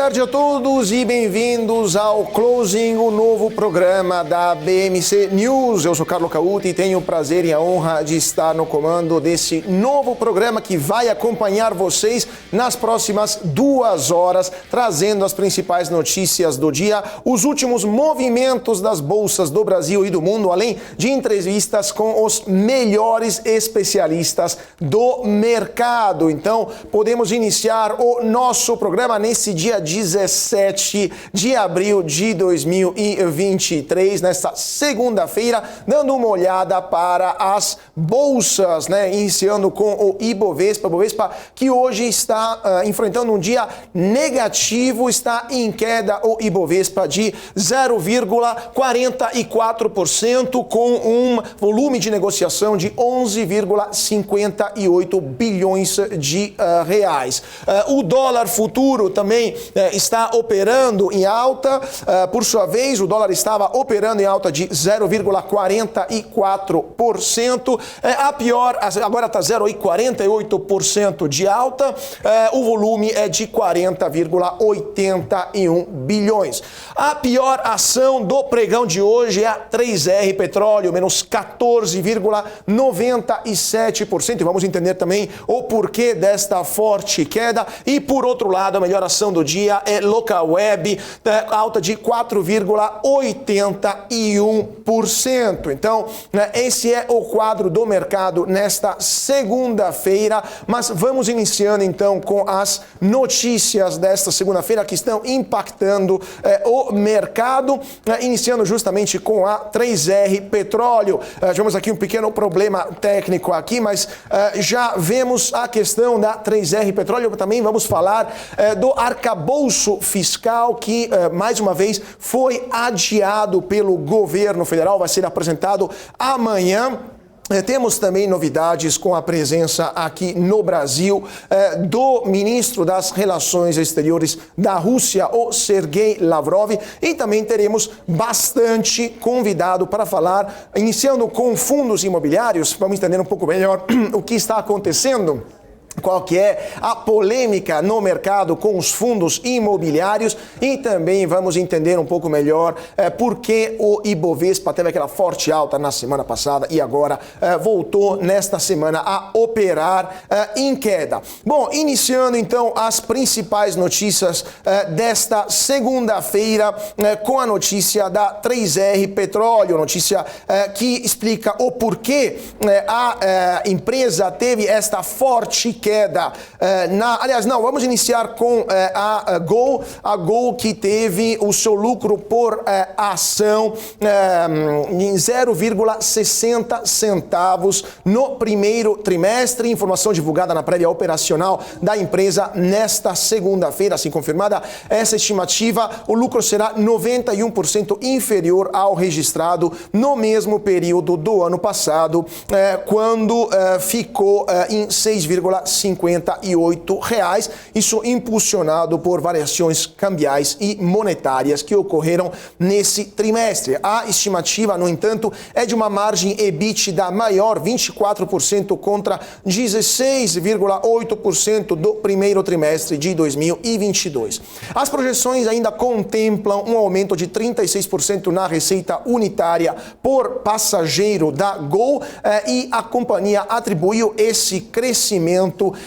tarde a todos e bem-vindos ao Closing, o novo programa da BMC News. Eu sou Carlo Cauti e tenho o prazer e a honra de estar no comando desse novo programa que vai acompanhar vocês nas próximas 2 horas, trazendo as principais notícias do dia, os últimos movimentos das bolsas do Brasil e do mundo, além de entrevistas com os melhores especialistas do mercado. Então, podemos iniciar o nosso programa nesse dia 17 de abril de 2023, nesta segunda-feira, dando uma olhada para as bolsas, iniciando com o Ibovespa. Ibovespa que hoje está enfrentando um dia negativo, está em queda o Ibovespa de 0,44%, com um volume de negociação de 11,58 bilhões de reais. O dólar futuro também está operando em alta. Por sua vez, o dólar estava operando em alta de 0,44%. A pior, agora está 0,48% de alta. O volume é de 40,81 bilhões. A pior ação do pregão de hoje é a 3R Petróleo, menos 14,97%. E vamos entender também o porquê desta forte queda. E por outro lado, a melhor ação do dia é Locaweb, alta de 4,81%. Então, esse é o quadro do mercado nesta segunda-feira, mas vamos iniciando então com as notícias desta segunda-feira que estão impactando o mercado, iniciando justamente com a 3R Petróleo. Tivemos aqui um pequeno problema técnico aqui, mas já vemos a questão da 3R Petróleo. Também vamos falar do arcabouço fiscal que, mais uma vez, foi adiado pelo governo federal, vai ser apresentado amanhã. Temos também novidades com a presença aqui no Brasil do ministro das Relações Exteriores da Rússia, o Sergei Lavrov, e também teremos bastante convidado para falar, iniciando com fundos imobiliários. Vamos entender um pouco melhor o que está acontecendo, qual que é a polêmica no mercado com os fundos imobiliários, e também vamos entender um pouco melhor por que o Ibovespa teve aquela forte alta na semana passada e agora voltou nesta semana a operar em queda. Bom, iniciando então as principais notícias desta segunda-feira com a notícia da 3R Petróleo, notícia que explica o porquê a empresa teve esta forte queda. Vamos iniciar com a Gol que teve o seu lucro por ação em 0,60 centavos no primeiro trimestre. Informação divulgada na prévia operacional da empresa nesta segunda-feira, assim confirmada essa estimativa, o lucro será 91% inferior ao registrado no mesmo período do ano passado, quando ficou em 6,58 reais, isso impulsionado por variações cambiais e monetárias que ocorreram nesse trimestre. A estimativa, no entanto, é de uma margem EBITDA maior, 24% contra 16,8% do primeiro trimestre de 2022. As projeções ainda contemplam um aumento de 36% na receita unitária por passageiro da Gol, e a companhia atribuiu esse crescimento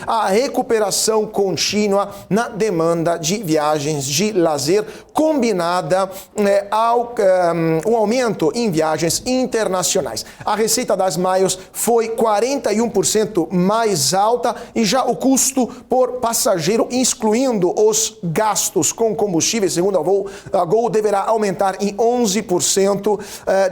a recuperação contínua na demanda de viagens de lazer, combinada ao um aumento em viagens internacionais. A receita das Miles foi 41% mais alta, e já o custo por passageiro, excluindo os gastos com combustíveis, segundo a Gol, deverá aumentar em 11%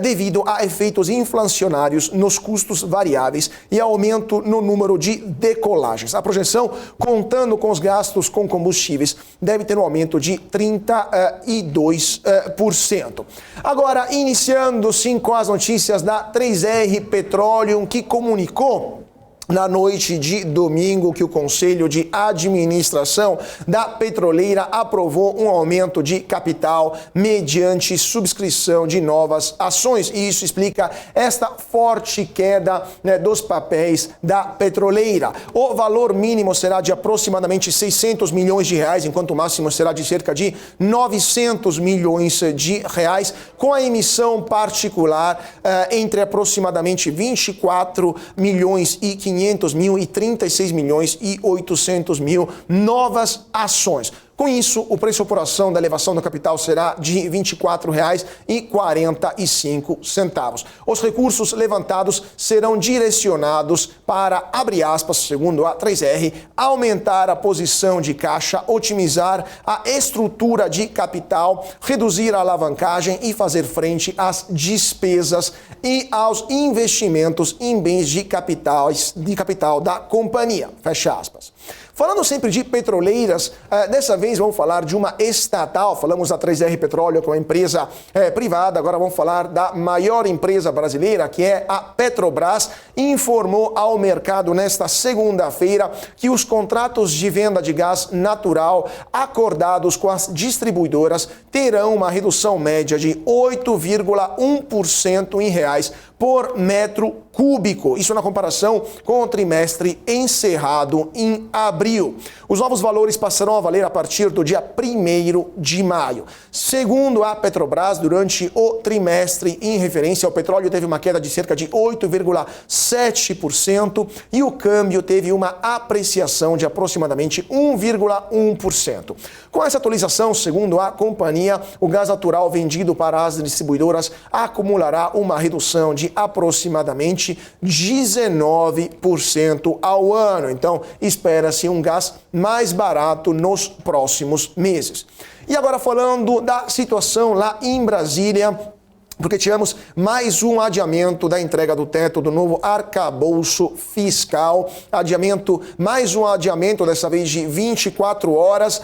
devido a efeitos inflacionários nos custos variáveis e aumento no número de decolagens. A projeção, contando com os gastos com combustíveis, deve ter um aumento de 32%. Agora, iniciando sim com as notícias da 3R Petroleum, que comunicou na noite de domingo que o Conselho de Administração da Petroleira aprovou um aumento de capital mediante subscrição de novas ações. E isso explica esta forte queda, dos papéis da petroleira. O valor mínimo será de aproximadamente 600 milhões de reais, enquanto o máximo será de cerca de 900 milhões de reais, com a emissão particular entre aproximadamente 24 milhões e 500 mil e 36 milhões e 800 mil novas ações. Com isso, o preço por ação da elevação do capital será de R$ 24,45. Os recursos levantados serão direcionados para, abre aspas, segundo a 3R, aumentar a posição de caixa, otimizar a estrutura de capital, reduzir a alavancagem e fazer frente às despesas e aos investimentos em bens de capital da companhia. Fecha aspas. Falando sempre de petroleiras, dessa vez vamos falar de uma estatal. Falamos da 3R Petróleo, que é uma empresa privada. Agora vamos falar da maior empresa brasileira, que é a Petrobras. Informou ao mercado nesta segunda-feira que os contratos de venda de gás natural acordados com as distribuidoras terão uma redução média de 8,1% em reais por metro cúbico. Isso na comparação com o trimestre encerrado em abril. Os novos valores passarão a valer a partir do dia 1º de maio. Segundo a Petrobras, durante o trimestre em referência ao petróleo, teve uma queda de cerca de 8,7% e o câmbio teve uma apreciação de aproximadamente 1,1%. Com essa atualização, segundo a companhia, o gás natural vendido para as distribuidoras acumulará uma redução de aproximadamente 19% ao ano. Então, espera-se um gás mais barato nos próximos meses. E agora falando da situação lá em Brasília, porque tivemos mais um adiamento da entrega do teto do novo arcabouço fiscal. Mais um adiamento, dessa vez de 24 horas.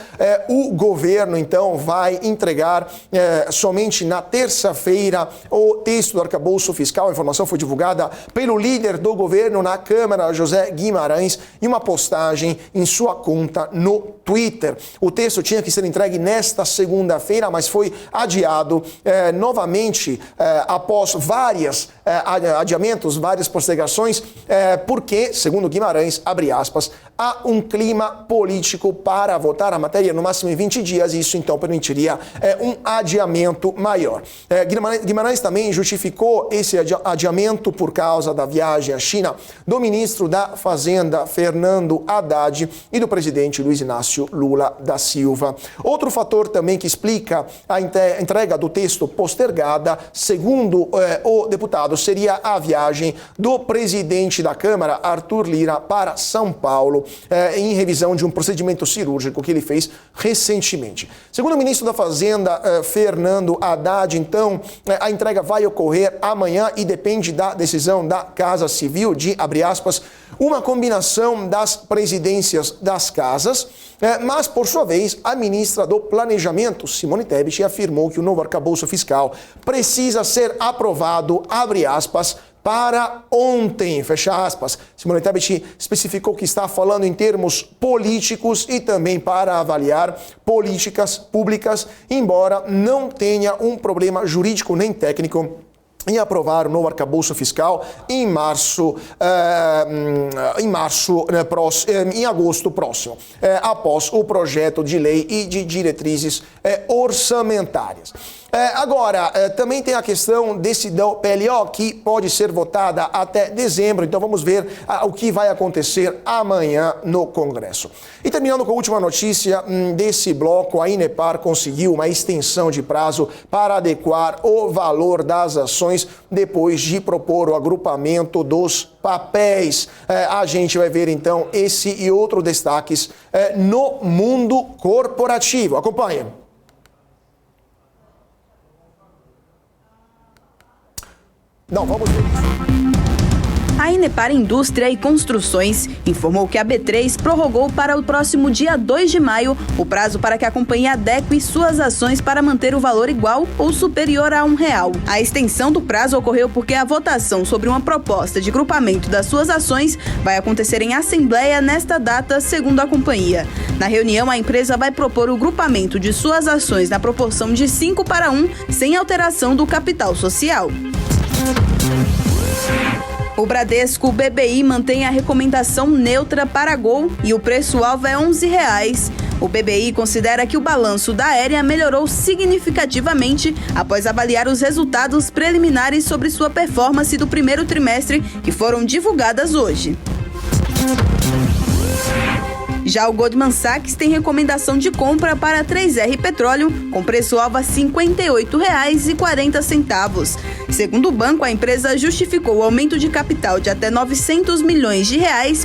O governo, então, vai entregar somente na terça-feira o texto do arcabouço fiscal. A informação foi divulgada pelo líder do governo na Câmara, José Guimarães, em uma postagem em sua conta no Twitter. O texto tinha que ser entregue nesta segunda-feira, mas foi adiado novamente após vários adiamentos, várias postergações, porque, segundo Guimarães, abre aspas, há um clima político para votar a matéria no máximo em 20 dias, e isso então permitiria um adiamento maior. Guimarães também justificou esse adiamento por causa da viagem à China do ministro da Fazenda, Fernando Haddad, e do presidente Luiz Inácio Lula da Silva. Outro fator também que explica a entrega do texto postergada, segundo o deputado, seria a viagem do presidente da Câmara, Arthur Lira, para São Paulo, em revisão de um procedimento cirúrgico que ele fez recentemente. Segundo o ministro da Fazenda, Fernando Haddad, então, a entrega vai ocorrer amanhã e depende da decisão da Casa Civil de, abre aspas, uma combinação das presidências das casas, mas, por sua vez, a ministra do Planejamento, Simone Tebet, afirmou que o novo arcabouço fiscal precisa ser aprovado, abre aspas, para ontem, fecha aspas. Simone Tebet especificou que está falando em termos políticos e também para avaliar políticas públicas, embora não tenha um problema jurídico nem técnico em aprovar o novo arcabouço fiscal em agosto próximo, após o projeto de lei e de diretrizes orçamentárias. Agora, também tem a questão desse PLO que pode ser votada até dezembro, então vamos ver o que vai acontecer amanhã no Congresso. E terminando com a última notícia desse bloco, a Inepar conseguiu uma extensão de prazo para adequar o valor das ações depois de propor o agrupamento dos papéis. A gente vai ver então esse e outros destaques no mundo corporativo. Acompanhe. Não, vamos ver isso. A Inepar Indústria e Construções informou que a B3 prorrogou para o próximo dia 2 de maio o prazo para que a companhia adeque suas ações para manter o valor igual ou superior a R$1. A extensão do prazo ocorreu porque a votação sobre uma proposta de grupamento das suas ações vai acontecer em assembleia nesta data, segundo a companhia. Na reunião, a empresa vai propor o grupamento de suas ações na proporção de 5:1, sem alteração do capital social. O Bradesco BBI mantém a recomendação neutra para Gol e o preço-alvo é R$11. O BBI considera que o balanço da aérea melhorou significativamente após avaliar os resultados preliminares sobre sua performance do primeiro trimestre, que foram divulgadas hoje. Já o Goldman Sachs tem recomendação de compra para 3R Petróleo, com preço-alvo a R$ 58,40. Segundo o banco, a empresa justificou o aumento de capital de até R$900 milhões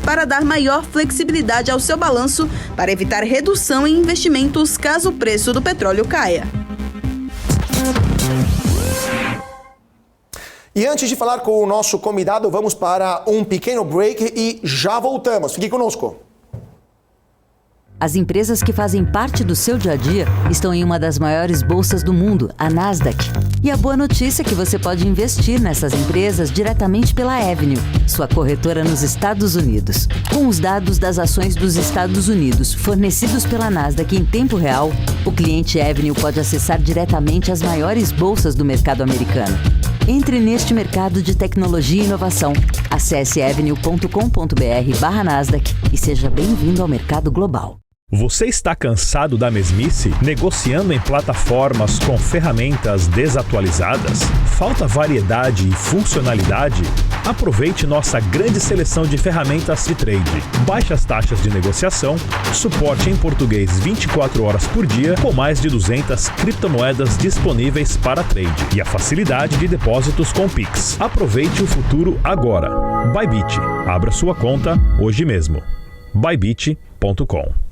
para dar maior flexibilidade ao seu balanço para evitar redução em investimentos caso o preço do petróleo caia. E antes de falar com o nosso convidado, vamos para um pequeno break e já voltamos. Fique conosco. As empresas que fazem parte do seu dia a dia estão em uma das maiores bolsas do mundo, a Nasdaq. E a boa notícia é que você pode investir nessas empresas diretamente pela Avenue, sua corretora nos Estados Unidos. Com os dados das ações dos Estados Unidos fornecidos pela Nasdaq em tempo real, o cliente Avenue pode acessar diretamente as maiores bolsas do mercado americano. Entre neste mercado de tecnologia e inovação. Acesse avenue.com.br/Nasdaq e seja bem-vindo ao mercado global. Você está cansado da mesmice? Negociando em plataformas com ferramentas desatualizadas? Falta variedade e funcionalidade? Aproveite nossa grande seleção de ferramentas de trade. Baixas taxas de negociação, suporte em português 24 horas por dia, com mais de 200 criptomoedas disponíveis para trade e a facilidade de depósitos com Pix. Aproveite o futuro agora. Bybit. Abra sua conta hoje mesmo. Bybit.com.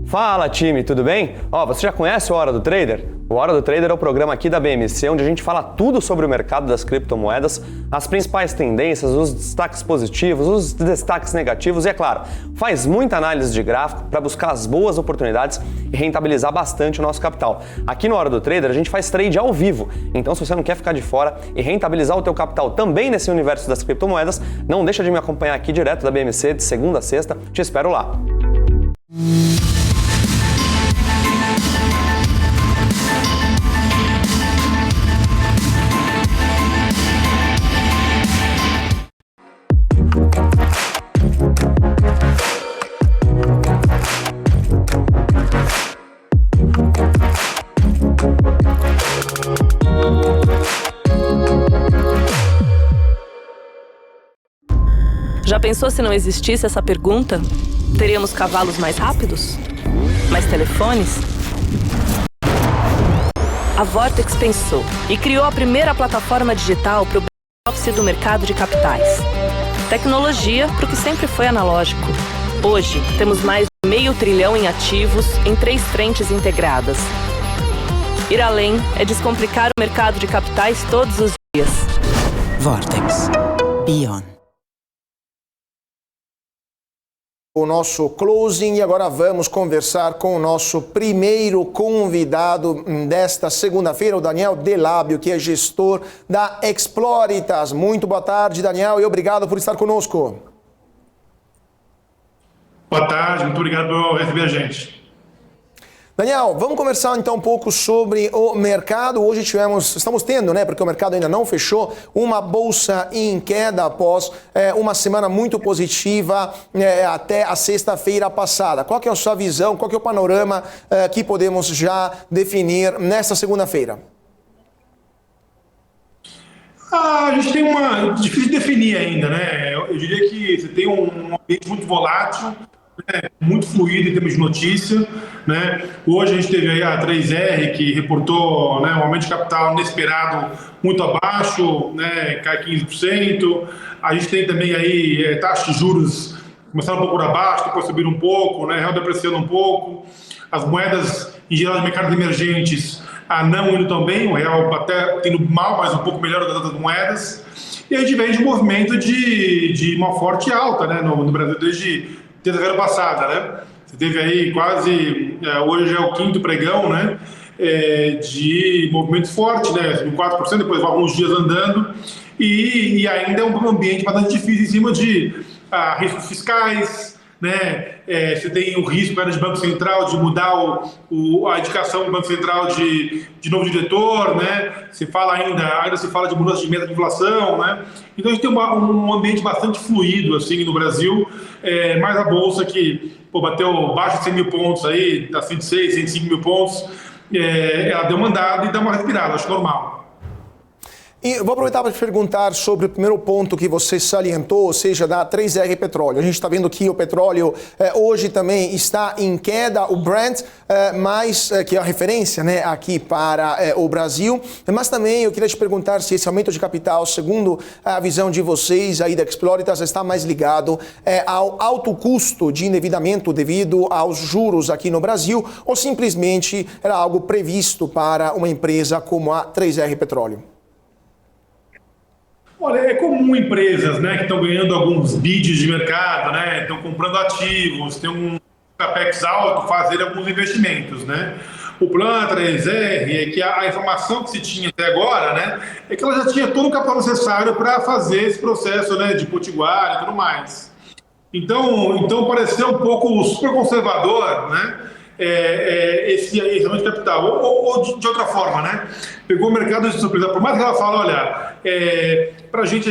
Fala time, tudo bem? Você já conhece o Hora do Trader? O Hora do Trader é o programa aqui da BMC onde a gente fala tudo sobre o mercado das criptomoedas, as principais tendências, os destaques positivos, os destaques negativos e, é claro, faz muita análise de gráfico para buscar as boas oportunidades e rentabilizar bastante o nosso capital. Aqui no Hora do Trader a gente faz trade ao vivo, então se você não quer ficar de fora e rentabilizar o teu capital também nesse universo das criptomoedas, não deixa de me acompanhar aqui direto da BMC de segunda a sexta, te espero lá. Já pensou se não existisse essa pergunta? Teríamos cavalos mais rápidos? Mais telefones? A Vortex pensou e criou a primeira plataforma digital para o back-office do mercado de capitais. Tecnologia para o que sempre foi analógico. Hoje, temos mais de $500 bilhão em ativos em 3 frentes integradas. Ir além é descomplicar o mercado de capitais todos os dias. Vortex. Beyond. O nosso closing e agora vamos conversar com o nosso primeiro convidado desta segunda-feira, o Daniel Delabio, que é gestor da Exploritas. Muito boa tarde, Daniel, e obrigado por estar conosco. Boa tarde, muito obrigado por receber a gente. Daniel, vamos conversar então um pouco sobre o mercado. Hoje estamos tendo, porque o mercado ainda não fechou, uma bolsa em queda após uma semana muito positiva até a sexta-feira passada. Qual que é a sua visão, qual que é o panorama que podemos já definir nesta segunda-feira? A gente tem difícil de definir ainda, né? Eu diria que você tem um ambiente muito volátil, né? Muito fluido em termos de notícia, né? Hoje a gente teve aí a 3R que reportou, né, um aumento de capital inesperado muito abaixo, né? Cai 15%. A gente tem também aí taxas de juros começaram um pouco por abaixo, depois subiram um pouco, né? Real depreciando um pouco. As moedas, em geral, de mercados emergentes, não indo tão bem, o real até tendo mal, mas um pouco melhor das outras moedas. E a gente vem de um movimento de uma forte alta, né, no Brasil desde terça-feira passada, né? Você teve aí quase, hoje é o quinto pregão, né, de movimento forte, né, 4%, depois alguns dias andando, e ainda é um ambiente bastante difícil em cima de riscos fiscais, né? Você tem o risco de Banco Central de mudar a indicação do Banco Central de novo diretor, né? Ainda se fala de mudança de meta de inflação, né? Então a gente tem um ambiente bastante fluido assim no Brasil, mais a bolsa que bateu baixo de 100 mil pontos aí, tá 106, 105 mil pontos, ela deu uma andada e dá uma respirada, acho normal. E vou aproveitar para te perguntar sobre o primeiro ponto que você salientou, ou seja, da 3R Petróleo. A gente está vendo que o petróleo hoje também está em queda, o Brent, que é a referência, né, aqui para o Brasil. Mas também eu queria te perguntar se esse aumento de capital, segundo a visão de vocês aí da Exploritas, está mais ligado ao alto custo de endividamento devido aos juros aqui no Brasil, ou simplesmente era algo previsto para uma empresa como a 3R Petróleo? Olha, é comum empresas, né, que estão ganhando alguns bids de mercado, né, estão comprando ativos, tem um capex alto, fazer alguns investimentos, né. O plano 3R é que a informação que se tinha até agora, né, é que ela já tinha todo o capital necessário para fazer esse processo, né, de potiguar e tudo mais. Então pareceu um pouco super conservador, né, esse aumento de capital, ou de outra forma, né? Pegou o mercado de surpresa. Por mais que ela fale, olha, para a gente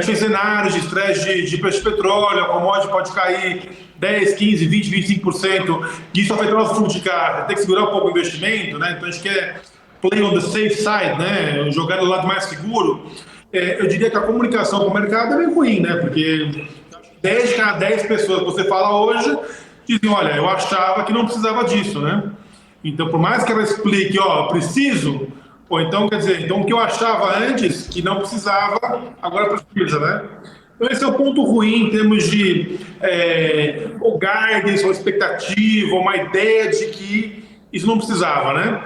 tem cenários de estresse de preço de petróleo, a commodity pode cair 10, 15, 20, 25%, e isso afeta o nosso fluxo de caixa, tem que segurar um pouco o investimento, né? Então a gente quer play on the safe side, né? Jogar do lado mais seguro. Eu diria que a comunicação com o mercado é bem ruim, né? Porque 10 de cada 10 pessoas que você fala hoje dizem, olha, eu achava que não precisava disso, né? Então, por mais que ela explique, preciso, ou então, quer dizer, então o que eu achava antes que não precisava, agora precisa, né? Então, esse é o ponto ruim em termos de ou guidance, ou expectativa, ou uma ideia de que isso não precisava, né?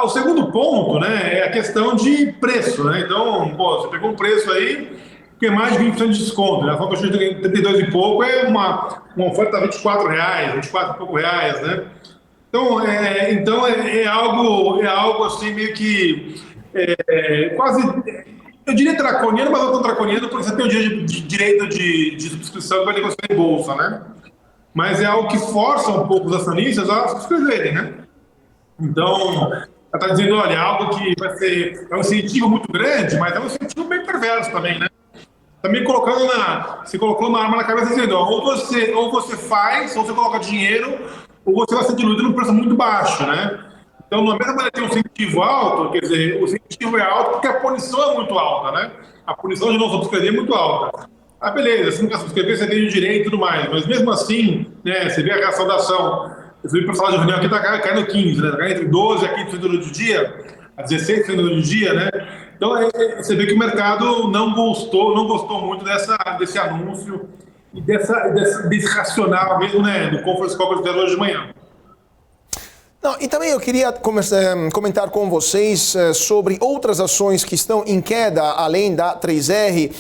O segundo ponto, né, é a questão de preço, né? Então, você pegou um preço aí, que é mais de 20% de desconto, né? A Foca de 32 e pouco é uma oferta de R$24, 24 e pouco reais, né? Então é algo assim meio que quase, eu diria draconiano, mas não tão draconiano, porque você tem o direito de subscrição que vai negociar em bolsa, né? Mas é algo que força um pouco os acionistas a subscreverem, né? Então, ela está dizendo, olha, é algo que vai ser um incentivo muito grande, mas é um incentivo bem perverso também, né? Também você colocou uma arma na cabeça dizendo, ou você faz, ou você coloca dinheiro, ou você vai ser diluído num preço muito baixo, né? Então, na mesma maneira que tem um incentivo alto, quer dizer, o incentivo é alto porque a punição é muito alta, né? A punição de não subscrever é muito alta. Beleza, se não quer subscrever, você tem o direito e tudo mais, mas mesmo assim, né, você vê a reação da ação. Eu fui para falar de reunião aqui, está caindo 15, né? Está caindo entre 12% a 15% do dia, a 16% do dia, né? Então, você vê que o mercado não gostou muito desse anúncio e desse racional mesmo, né, do conference call que fizeram hoje de manhã. Não, e também eu queria comentar com vocês sobre outras ações que estão em queda, além da 3R,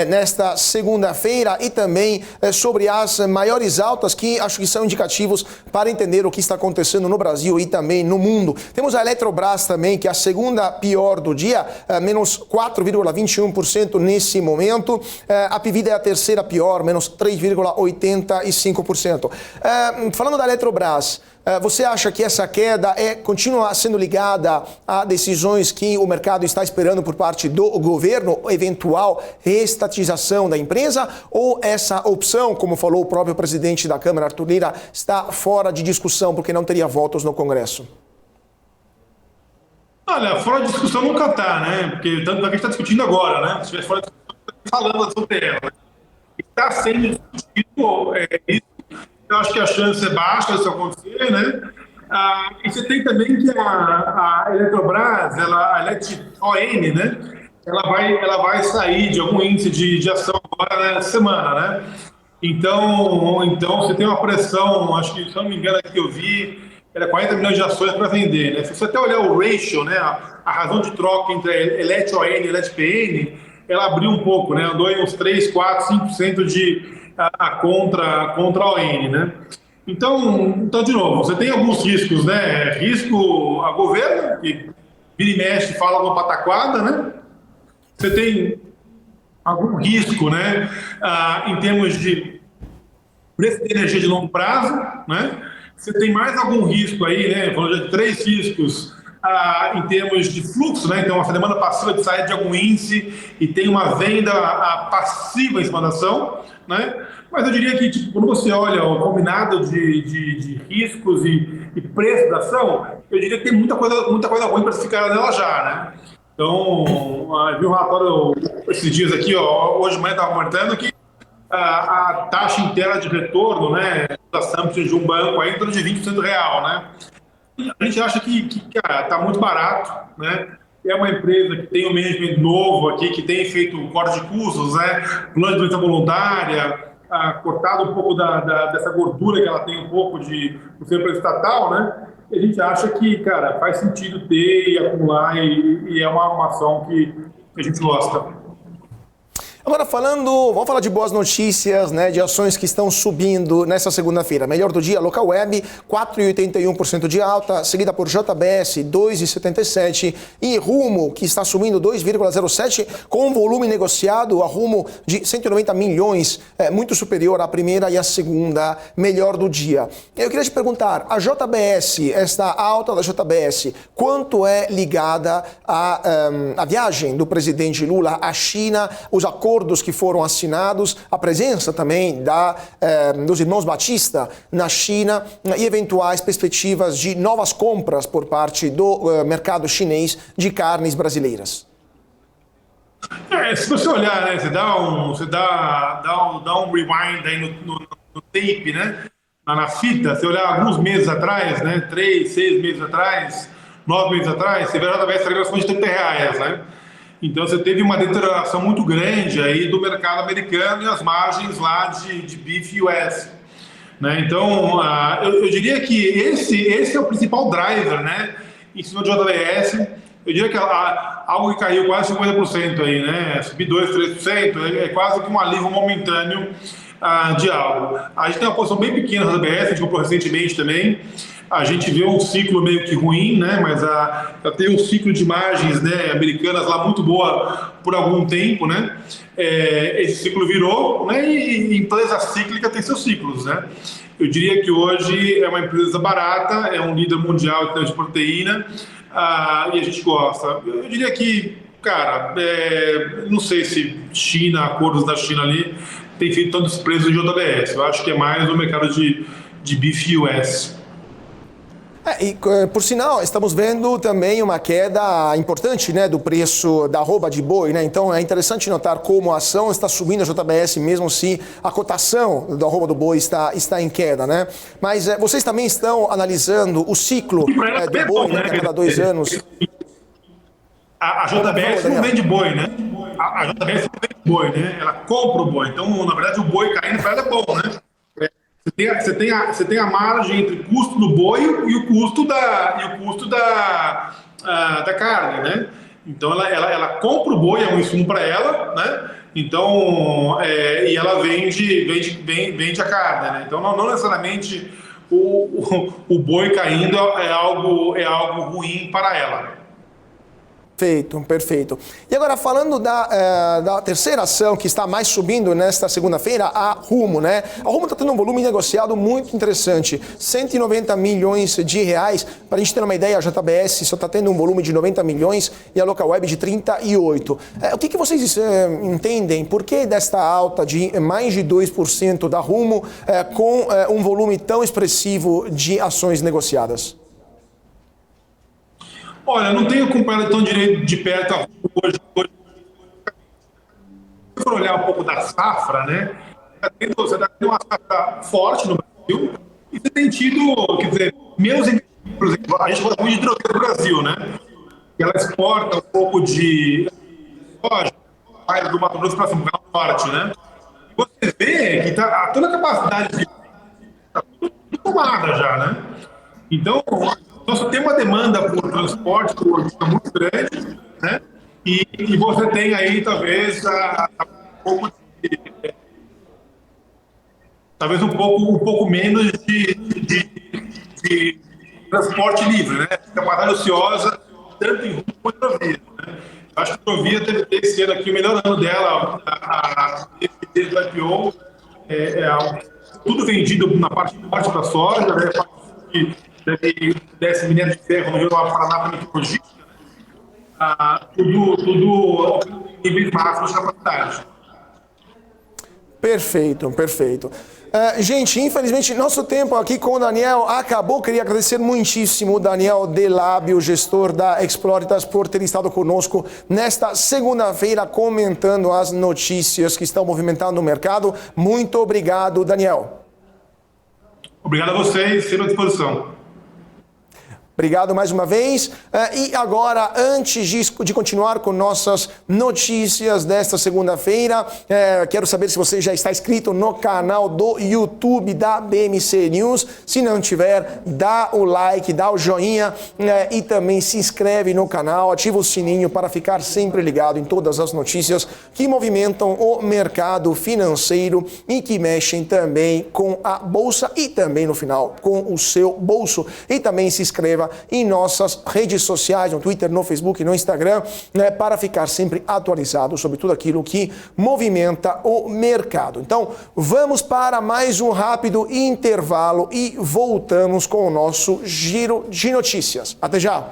nesta segunda-feira, e também sobre as maiores altas que acho que são indicativos para entender o que está acontecendo no Brasil e também no mundo. Temos a Eletrobras também, que é a segunda pior do dia, menos 4,21% nesse momento. A Pivida é a terceira pior, menos 3,85%. Falando da Eletrobras, você acha que essa queda continua sendo ligada a decisões que o mercado está esperando por parte do governo, eventual reestatização da empresa, ou essa opção, como falou o próprio presidente da Câmara, Arthur Lira, está fora de discussão porque não teria votos no Congresso? Olha, fora de discussão nunca está, né? Porque tanto que a gente está discutindo agora, né? Se estiver fora de discussão, falando sobre ela. Está sendo discutido isso. Eu acho que a chance é baixa disso acontecer, né? E você tem também que a Eletrobras, a EletON, né? Ela vai sair de algum índice de ação agora nessa semana, né? Então você tem uma pressão, acho que, se não me engano, aqui eu vi, era 40 milhões de ações para vender, né? Se você até olhar o ratio, né? A razão de troca entre a EletON e a EletPN, ela abriu um pouco, né? Andou em uns 3, 4, 5% contra a ON, né? Então, de novo, você tem alguns riscos, né? Risco a governo, que vira e mexe fala uma pataquada, né? Você tem algum risco, né? Em termos de preço de energia de longo prazo, né? Você tem mais algum risco aí, né? Falando de 3 riscos em termos de fluxo, né? Então, essa demanda passiva de sair de algum índice e tem uma venda passiva em cima da ação, né? Mas eu diria que, tipo, quando você olha o combinado de riscos e preço da ação, eu diria que tem muita coisa ruim para se ficar nela já, né? Então, eu vi um relatório esses dias aqui, hoje de manhã estava mostrando que a taxa inteira de retorno, né, da assumption de um banco aí em torno de 20% real, né? A gente acha que cara, está muito barato, né? É uma empresa que tem um management novo aqui, que tem feito corte de custos, né? Plano de doença voluntária, cortado um pouco dessa gordura que ela tem um pouco do seu empresa estatal, né? E a gente acha que, cara, faz sentido ter e acumular e é uma ação que a gente gosta. Agora vamos falar de boas notícias, né, de ações que estão subindo nessa segunda-feira. Melhor do dia, Localweb, 4,81% de alta, seguida por JBS, 2,77%, e Rumo, que está subindo 2,07%, com volume negociado a Rumo de 190 milhões, muito superior à primeira e à segunda melhor do dia. Eu queria te perguntar, a JBS, esta alta da JBS, quanto é ligada à viagem do presidente Lula à China, os acordos que foram assinados, a presença também dos irmãos Batista na China e eventuais perspectivas de novas compras por parte do mercado chinês de carnes brasileiras? Se você olhar, né, você dá um rewind aí no tape, né, na fita, você olhar alguns meses atrás, né, 3, 6 meses atrás, 9 meses atrás, você vê a JBS acima de R$30, né? Então você teve uma deterioração muito grande aí do mercado americano e as margens lá de beef US, né? Então eu diria que esse é o principal driver, né, em cima do JBS. Eu diria que algo que caiu quase 50% aí, né? Subir 2, 3%, é quase que um alívio momentâneo de algo. A gente tem uma posição bem pequena na JBS, a gente comprou recentemente também. A gente vê um ciclo meio que ruim, né? Mas tem um ciclo de margens, né, americanas lá muito boa por algum tempo, né? Esse ciclo virou, né? E empresa cíclica tem seus ciclos, né? Eu diria que hoje é uma empresa barata, é um líder mundial em termos de proteína, e a gente gosta. Eu diria que, cara, não sei se China, acordos da China ali, tem feito tantos preços de JBS. Eu acho que é mais no mercado de beef US. Por sinal, estamos vendo também uma queda importante, né, do preço da arroba de boi, né? Então é interessante notar como a ação está subindo a JBS, mesmo se a cotação da arroba do boi está em queda, né? Mas vocês também estão analisando o ciclo do boi, né, a cada 2 anos. A JBS não vende boi, né? A JBS não vende boi, né? Ela compra o boi. Então, na verdade, o boi caindo para ela é bom, né? Você tem a margem entre o custo do boi e o custo da carne, né? Então ela compra o boi, é um insumo para ela, né? Então e ela vende a carne, né? Então não necessariamente o boi caindo é algo ruim para ela. Perfeito. E agora, falando da terceira ação que está mais subindo nesta segunda-feira, a Rumo, né? A Rumo está tendo um volume negociado muito interessante, 190 milhões de reais. Para a gente ter uma ideia, a JBS só está tendo um volume de 90 milhões e a Localweb de 38. O que vocês entendem? Por que desta alta de mais de 2% da Rumo com um volume tão expressivo de ações negociadas? Olha, não tenho acompanhado tão de perto hoje. Se for olhar um pouco da safra, né? Você está tendo uma safra forte no Brasil e você tem tido, quer dizer, menos, por exemplo, a gente gosta muito de hidrogênio no Brasil, né? E ela exporta um pouco de soja, mais do Mato Grosso para São Paulo Norte, né? E você vê que tá toda a capacidade de está tudo tomada já, né? Então, nós temos uma demanda por transporte por logística muito grande, né? E você tem aí, talvez, um pouco menos de transporte livre, né? Capacidade ociosa, tanto em rua quanto em rodovia, né? Eu acho que a rodovia deve ter esse ano aqui o melhor ano dela, desde o IPO, tudo vendido na parte norte da soja, né? Deve desce minério de ferro no Rio do Paraná para micrologística, tudo níveis máximos de capacidade. Perfeito, perfeito. Gente, infelizmente, nosso tempo aqui com o Daniel acabou. Queria agradecer muitíssimo o Daniel Delabio, gestor da Exploritas, por ter estado conosco nesta segunda-feira comentando as notícias que estão movimentando o mercado. Muito obrigado, Daniel. Obrigado a vocês, sempre à disposição. Obrigado mais uma vez. E agora, antes de continuar com nossas notícias desta segunda-feira, quero saber se você já está inscrito no canal do YouTube da BMC News. Se não tiver, dá o like, dá o joinha e também se inscreve no canal, ativa o sininho para ficar sempre ligado em todas as notícias que movimentam o mercado financeiro e que mexem também com a bolsa e também, no final, com o seu bolso. E também se inscreva em nossas redes sociais, no Twitter, no Facebook, no Instagram, para ficar sempre atualizado sobre tudo aquilo que movimenta o mercado. Então, vamos para mais um rápido intervalo e voltamos com o nosso giro de notícias. Até já!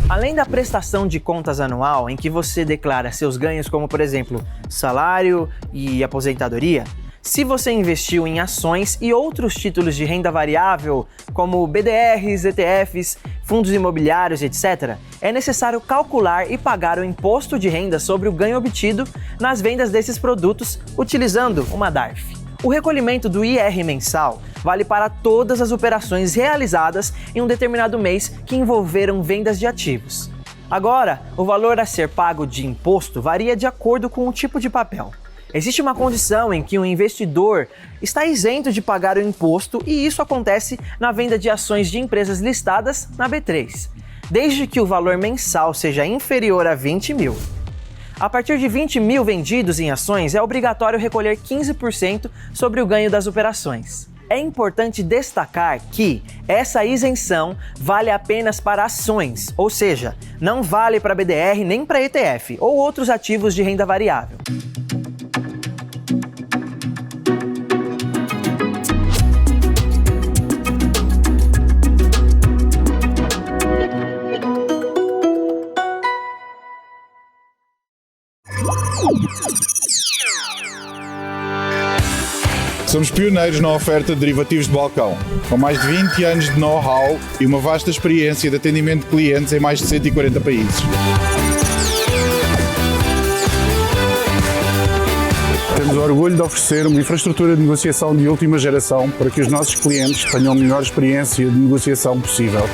Além da prestação de contas anual, em que você declara seus ganhos como, por exemplo, salário e aposentadoria, se você investiu em ações e outros títulos de renda variável, como BDRs, ETFs, fundos imobiliários, etc., é necessário calcular e pagar o imposto de renda sobre o ganho obtido nas vendas desses produtos utilizando uma DARF. O recolhimento do IR mensal vale para todas as operações realizadas em um determinado mês que envolveram vendas de ativos. Agora, o valor a ser pago de imposto varia de acordo com o tipo de papel. Existe uma condição em que o investidor está isento de pagar o imposto e isso acontece na venda de ações de empresas listadas na B3, desde que o valor mensal seja inferior a 20 mil. A partir de 20 mil vendidos em ações, é obrigatório recolher 15% sobre o ganho das operações. É importante destacar que essa isenção vale apenas para ações, ou seja, não vale para BDR nem para ETF ou outros ativos de renda variável. Somos pioneiros na oferta de derivativos de balcão, com mais de 20 anos de know-how e uma vasta experiência de atendimento de clientes em mais de 140 países. Temos o orgulho de oferecer uma infraestrutura de negociação de última geração para que os nossos clientes tenham a melhor experiência de negociação possível.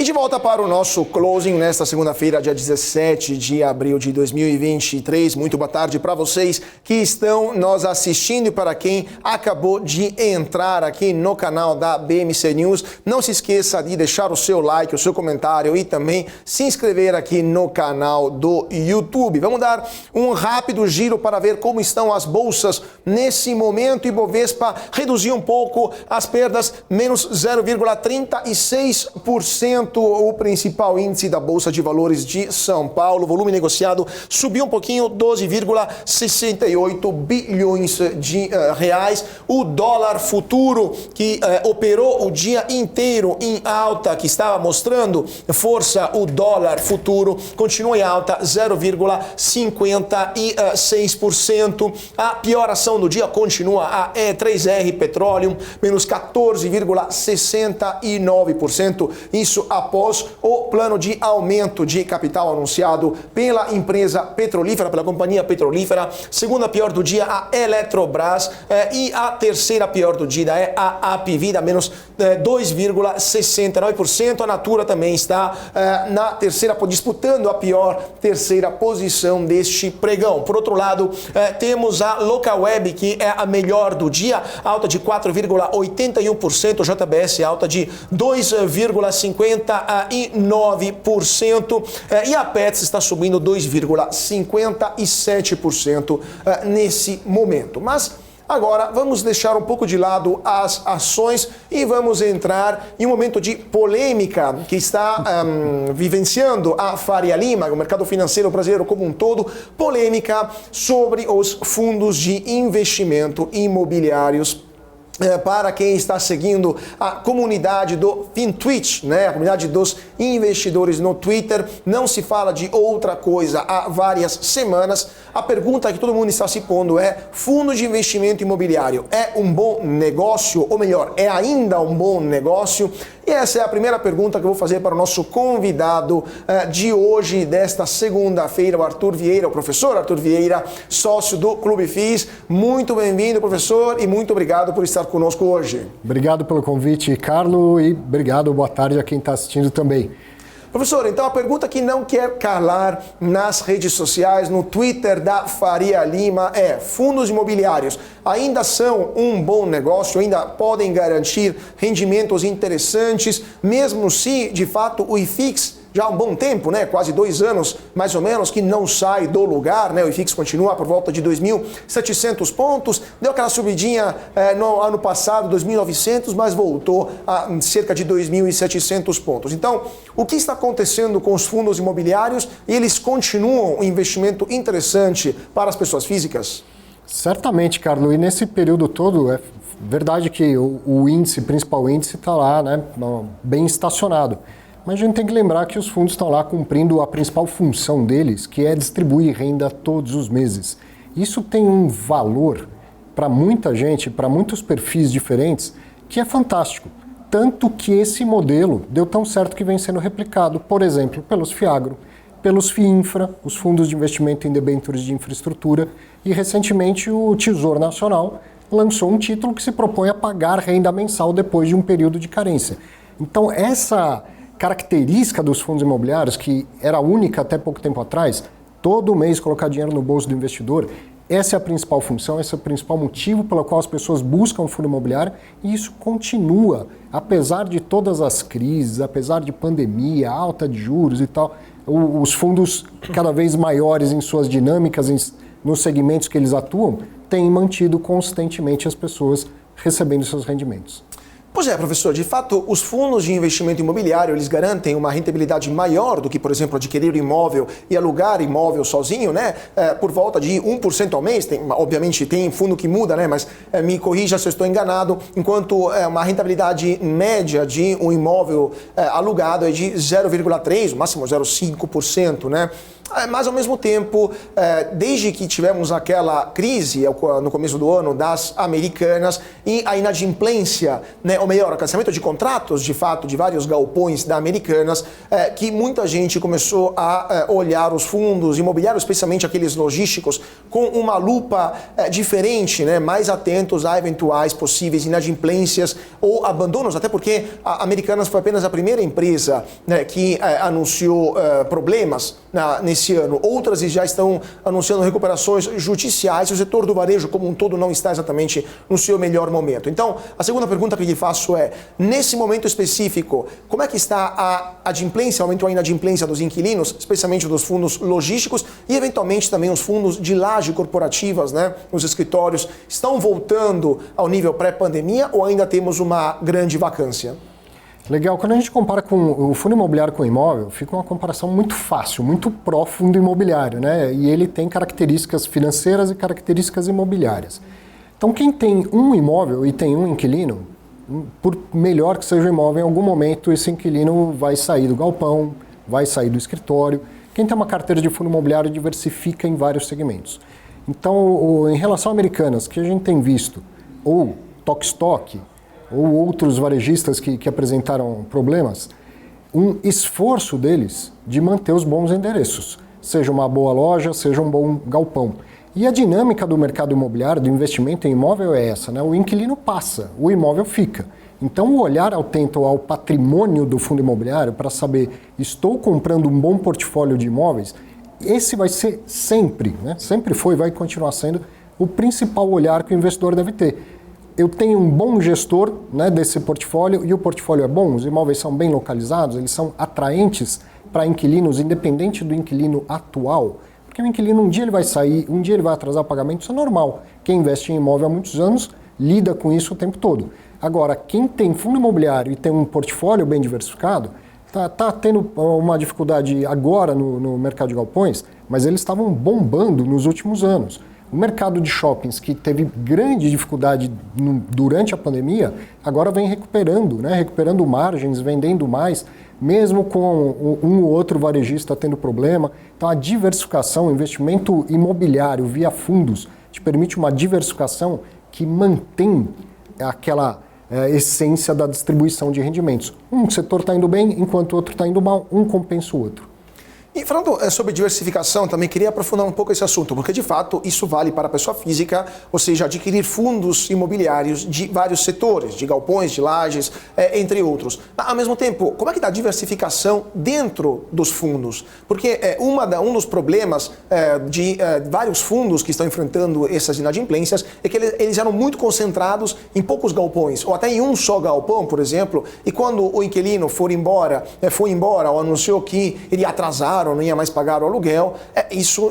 de volta para o nosso closing nesta segunda-feira, dia 17 de abril de 2023. Muito boa tarde para vocês que estão nos assistindo e para quem acabou de entrar aqui no canal da BMC News. Não se esqueça de deixar o seu like, o seu comentário e também se inscrever aqui no canal do YouTube. Vamos dar um rápido giro para ver como estão as bolsas nesse momento. Ibovespa reduziu um pouco as perdas, menos 0,36%. O principal índice da Bolsa de Valores de São Paulo, volume negociado subiu um pouquinho, 12,68 bilhões de reais. O dólar futuro, que operou o dia inteiro em alta, que estava mostrando força, o dólar futuro continua em alta, 0,56%. A pior ação do dia continua a E3R Petroleum, menos 14,69%. Isso após o plano de aumento de capital anunciado pela empresa petrolífera, pela companhia petrolífera. Segunda pior do dia, a Eletrobras, e a terceira pior do dia é a Apivida, menos 2,69%. A Natura também está na terceira, disputando a pior terceira posição deste pregão. Por outro lado, temos a Localweb, que é a melhor do dia, alta de 4,81%, JBS alta de 2,59%, e a Pets está subindo 2,57% nesse momento. Mas agora vamos deixar um pouco de lado as ações e vamos entrar em um momento de polêmica que está vivenciando a Faria Lima, o mercado financeiro brasileiro como um todo, polêmica sobre os fundos de investimento imobiliários. Para quem está seguindo a comunidade do FinTwitch, né, a comunidade dos investidores no Twitter, não se fala de outra coisa há várias semanas. A pergunta que todo mundo está se pondo é: fundo de investimento imobiliário é um bom negócio? Ou melhor, é ainda um bom negócio? E essa é a primeira pergunta que eu vou fazer para o nosso convidado de hoje, desta segunda-feira, o Arthur Vieira, o professor Arthur Vieira, sócio do Clube FIS. Muito bem-vindo, professor, e muito obrigado por estar conosco hoje. Obrigado pelo convite, Carlos, e obrigado, boa tarde a quem está assistindo também. Professor, então a pergunta que não quer calar nas redes sociais, no Twitter da Faria Lima é: fundos imobiliários ainda são um bom negócio, ainda podem garantir rendimentos interessantes, mesmo se de fato o IFIX já há um bom tempo, né, quase 2 anos mais ou menos, que não sai do lugar, né, o IFIX continua por volta de 2.700 pontos, deu aquela subidinha no ano passado, 2.900, mas voltou a cerca de 2.700 pontos. Então, o que está acontecendo com os fundos imobiliários? Eles continuam um investimento interessante para as pessoas físicas? Certamente, Carlos, e nesse período todo é verdade que o índice, principal índice, está lá, né, bem estacionado. Mas a gente tem que lembrar que os fundos estão lá cumprindo a principal função deles, que é distribuir renda todos os meses. Isso tem um valor para muita gente, para muitos perfis diferentes, que é fantástico. Tanto que esse modelo deu tão certo que vem sendo replicado, por exemplo, pelos FIAGRO, pelos FIINFRA, os fundos de investimento em debêntures de infraestrutura, e recentemente o Tesouro Nacional lançou um título que se propõe a pagar renda mensal depois de um período de carência. Então essa característica dos fundos imobiliários, que era única até pouco tempo atrás, todo mês colocar dinheiro no bolso do investidor, essa é a principal função, esse é o principal motivo pelo qual as pessoas buscam o fundo imobiliário, e isso continua, apesar de todas as crises, apesar de pandemia, alta de juros e tal, os fundos cada vez maiores em suas dinâmicas, nos segmentos que eles atuam, têm mantido constantemente as pessoas recebendo seus rendimentos. Pois é, professor, de fato, os fundos de investimento imobiliário, eles garantem uma rentabilidade maior do que, por exemplo, adquirir imóvel e alugar imóvel sozinho, né? Por volta de 1% ao mês. Obviamente tem fundo que muda, né? Mas me corrija se eu estou enganado, enquanto uma rentabilidade média de um imóvel alugado é de 0,3%, máximo 0,5%, né? Mas, ao mesmo tempo, desde que tivemos aquela crise no começo do ano das americanas e a inadimplência, né, ou melhor, o cancelamento de contratos, de fato, de vários galpões da Americanas, que muita gente começou a olhar os fundos imobiliários, especialmente aqueles logísticos, com uma lupa diferente, né, mais atentos a eventuais possíveis inadimplências ou abandonos, até porque a Americanas foi apenas a primeira empresa, né, que anunciou problemas nesse ano. Outras já estão anunciando recuperações judiciais e o setor do varejo como um todo não está exatamente no seu melhor momento. Então, a segunda pergunta que lhe faço é, nesse momento específico, como é que está a adimplência, aumentou a inadimplência dos inquilinos, especialmente dos fundos logísticos e eventualmente também os fundos de laje corporativas, né? Os escritórios estão voltando ao nível pré-pandemia ou ainda temos uma grande vacância? Legal, quando a gente compara com o fundo imobiliário com o imóvel, fica uma comparação muito fácil, muito pró fundo imobiliário, né? E ele tem características financeiras e características imobiliárias. Então, quem tem um imóvel e tem um inquilino, por melhor que seja o imóvel, em algum momento esse inquilino vai sair do galpão, vai sair do escritório. Quem tem uma carteira de fundo imobiliário diversifica em vários segmentos. Então, em relação a Americanas, que a gente tem visto, ou Tok-Stock, ou outros varejistas que apresentaram problemas, um esforço deles de manter os bons endereços, seja uma boa loja, seja um bom galpão. E a dinâmica do mercado imobiliário, do investimento em imóvel é essa, né? O inquilino passa, o imóvel fica. Então, o olhar atento ao patrimônio do fundo imobiliário para saber, estou comprando um bom portfólio de imóveis, esse vai ser sempre, né? Sempre foi e vai continuar sendo o principal olhar que o investidor deve ter. Eu tenho um bom gestor, né, desse portfólio e o portfólio é bom, os imóveis são bem localizados, eles são atraentes para inquilinos, independente do inquilino atual. Porque o inquilino um dia ele vai sair, um dia ele vai atrasar o pagamento, isso é normal. Quem investe em imóvel há muitos anos lida com isso o tempo todo. Agora, quem tem fundo imobiliário e tem um portfólio bem diversificado, está tendo uma dificuldade agora no mercado de galpões, mas eles estavam bombando nos últimos anos. O mercado de shoppings, que teve grande dificuldade durante a pandemia, agora vem recuperando, né? Recuperando margens, vendendo mais, mesmo com um ou outro varejista tendo problema. Então, a diversificação, o investimento imobiliário via fundos, te permite uma diversificação que mantém aquela essência da distribuição de rendimentos. Um setor está indo bem, enquanto o outro está indo mal, um compensa o outro. E falando sobre diversificação, também queria aprofundar um pouco esse assunto, porque de fato isso vale para a pessoa física, ou seja, adquirir fundos imobiliários de vários setores, de galpões, de lajes, entre outros. Mas, ao mesmo tempo, como é que está a diversificação dentro dos fundos? Porque um dos problemas de vários fundos que estão enfrentando essas inadimplências é que eles eram muito concentrados em poucos galpões, ou até em um só galpão, por exemplo, e quando o inquilino foi embora ou anunciou que iria atrasar ou não ia mais pagar o aluguel, isso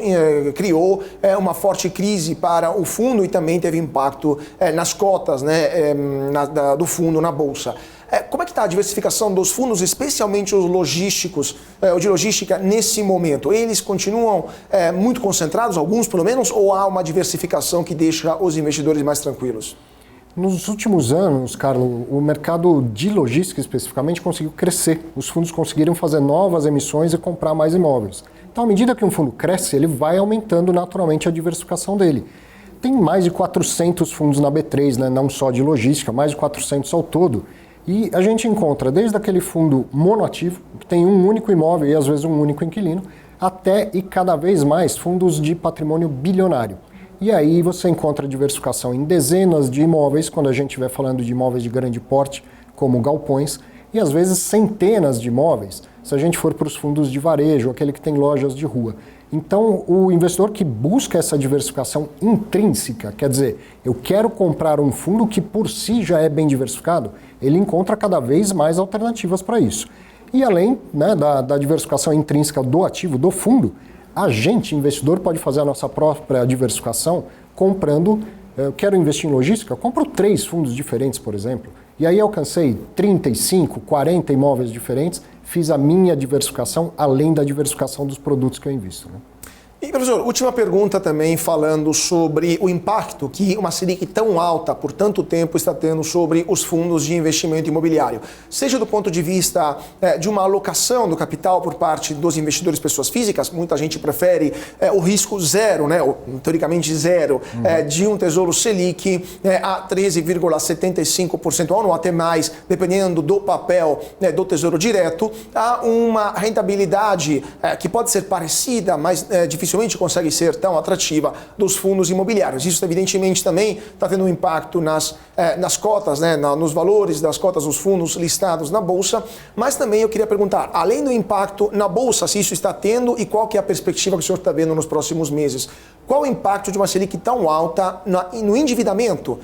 criou uma forte crise para o fundo e também teve impacto nas cotas, né, do fundo na bolsa. Como é que está a diversificação dos fundos, especialmente os logísticos, o de logística, nesse momento? Eles continuam muito concentrados, alguns pelo menos, ou há uma diversificação que deixa os investidores mais tranquilos? Nos últimos anos, Carlos, o mercado de logística especificamente conseguiu crescer. Os fundos conseguiram fazer novas emissões e comprar mais imóveis. Então, à medida que um fundo cresce, ele vai aumentando naturalmente a diversificação dele. Tem mais de 400 fundos na B3, né? Não só de logística, mais de 400 ao todo. E a gente encontra desde aquele fundo monoativo, que tem um único imóvel e às vezes um único inquilino, até e cada vez mais fundos de patrimônio bilionário. E aí você encontra diversificação em dezenas de imóveis, quando a gente estiver falando de imóveis de grande porte, como galpões, e às vezes centenas de imóveis, se a gente for para os fundos de varejo, aquele que tem lojas de rua. Então, o investidor que busca essa diversificação intrínseca, quer dizer, eu quero comprar um fundo que por si já é bem diversificado, ele encontra cada vez mais alternativas para isso. E além, né, da diversificação intrínseca do ativo, do fundo, a gente, investidor, pode fazer a nossa própria diversificação comprando, eu quero investir em logística, eu compro 3 fundos diferentes, por exemplo, e aí alcancei 35, 40 imóveis diferentes, fiz a minha diversificação além da diversificação dos produtos que eu invisto, né? E, professor, última pergunta também falando sobre o impacto que uma Selic tão alta por tanto tempo está tendo sobre os fundos de investimento imobiliário. Seja do ponto de vista de uma alocação do capital por parte dos investidores pessoas físicas, muita gente prefere o risco zero, né, ou, teoricamente zero, de um tesouro Selic a 13,75% ao ano, ou até mais, dependendo do papel do tesouro direto, a uma rentabilidade que pode ser parecida, mas dificilmente consegue ser tão atrativa dos fundos imobiliários. Isso, evidentemente, também está tendo um impacto nas cotas, né, nos valores das cotas dos fundos listados na Bolsa, mas também eu queria perguntar, além do impacto na Bolsa, se isso está tendo e qual que é a perspectiva que o senhor está vendo nos próximos meses, qual o impacto de uma Selic tão alta no endividamento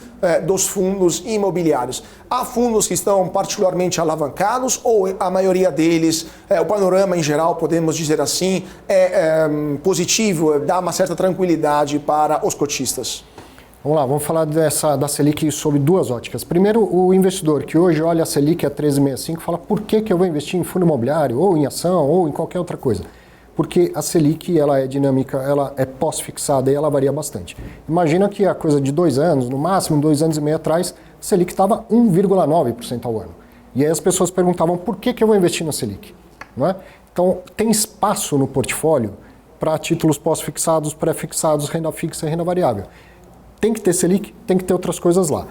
dos fundos imobiliários? Há fundos que estão particularmente alavancados ou a maioria deles, o panorama em geral, podemos dizer assim, é positivo, dá uma certa tranquilidade para os cotistas? Vamos lá, vamos falar da Selic sob duas óticas. Primeiro, o investidor que hoje olha a Selic a 13,65 fala por que eu vou investir em fundo imobiliário, ou em ação, ou em qualquer outra coisa. Porque a Selic ela é dinâmica, ela é pós-fixada e ela varia bastante. Imagina que a coisa de 2 anos, no máximo 2 anos e meio atrás, a Selic estava 1,9% ao ano. E aí as pessoas perguntavam por que eu vou investir na Selic? Não é? Então, tem espaço no portfólio para títulos pós-fixados, pré-fixados, renda fixa e renda variável. Tem que ter Selic, tem que ter outras coisas lá.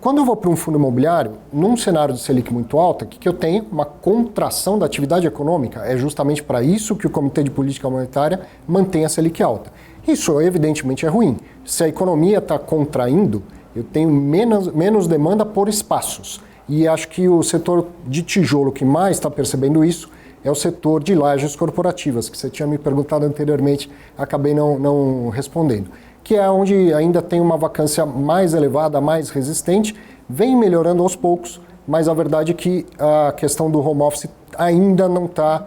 Quando eu vou para um fundo imobiliário, num cenário de Selic muito alta, o que eu tenho? Uma contração da atividade econômica. É justamente para isso que o Comitê de Política Monetária mantém a Selic alta. Isso, evidentemente, é ruim. Se a economia está contraindo, eu tenho menos demanda por espaços. E acho que o setor de tijolo que mais está percebendo isso é o setor de lajes corporativas, que você tinha me perguntado anteriormente, acabei não respondendo. Que é onde ainda tem uma vacância mais elevada, mais resistente, vem melhorando aos poucos, mas a verdade é que a questão do home office ainda não está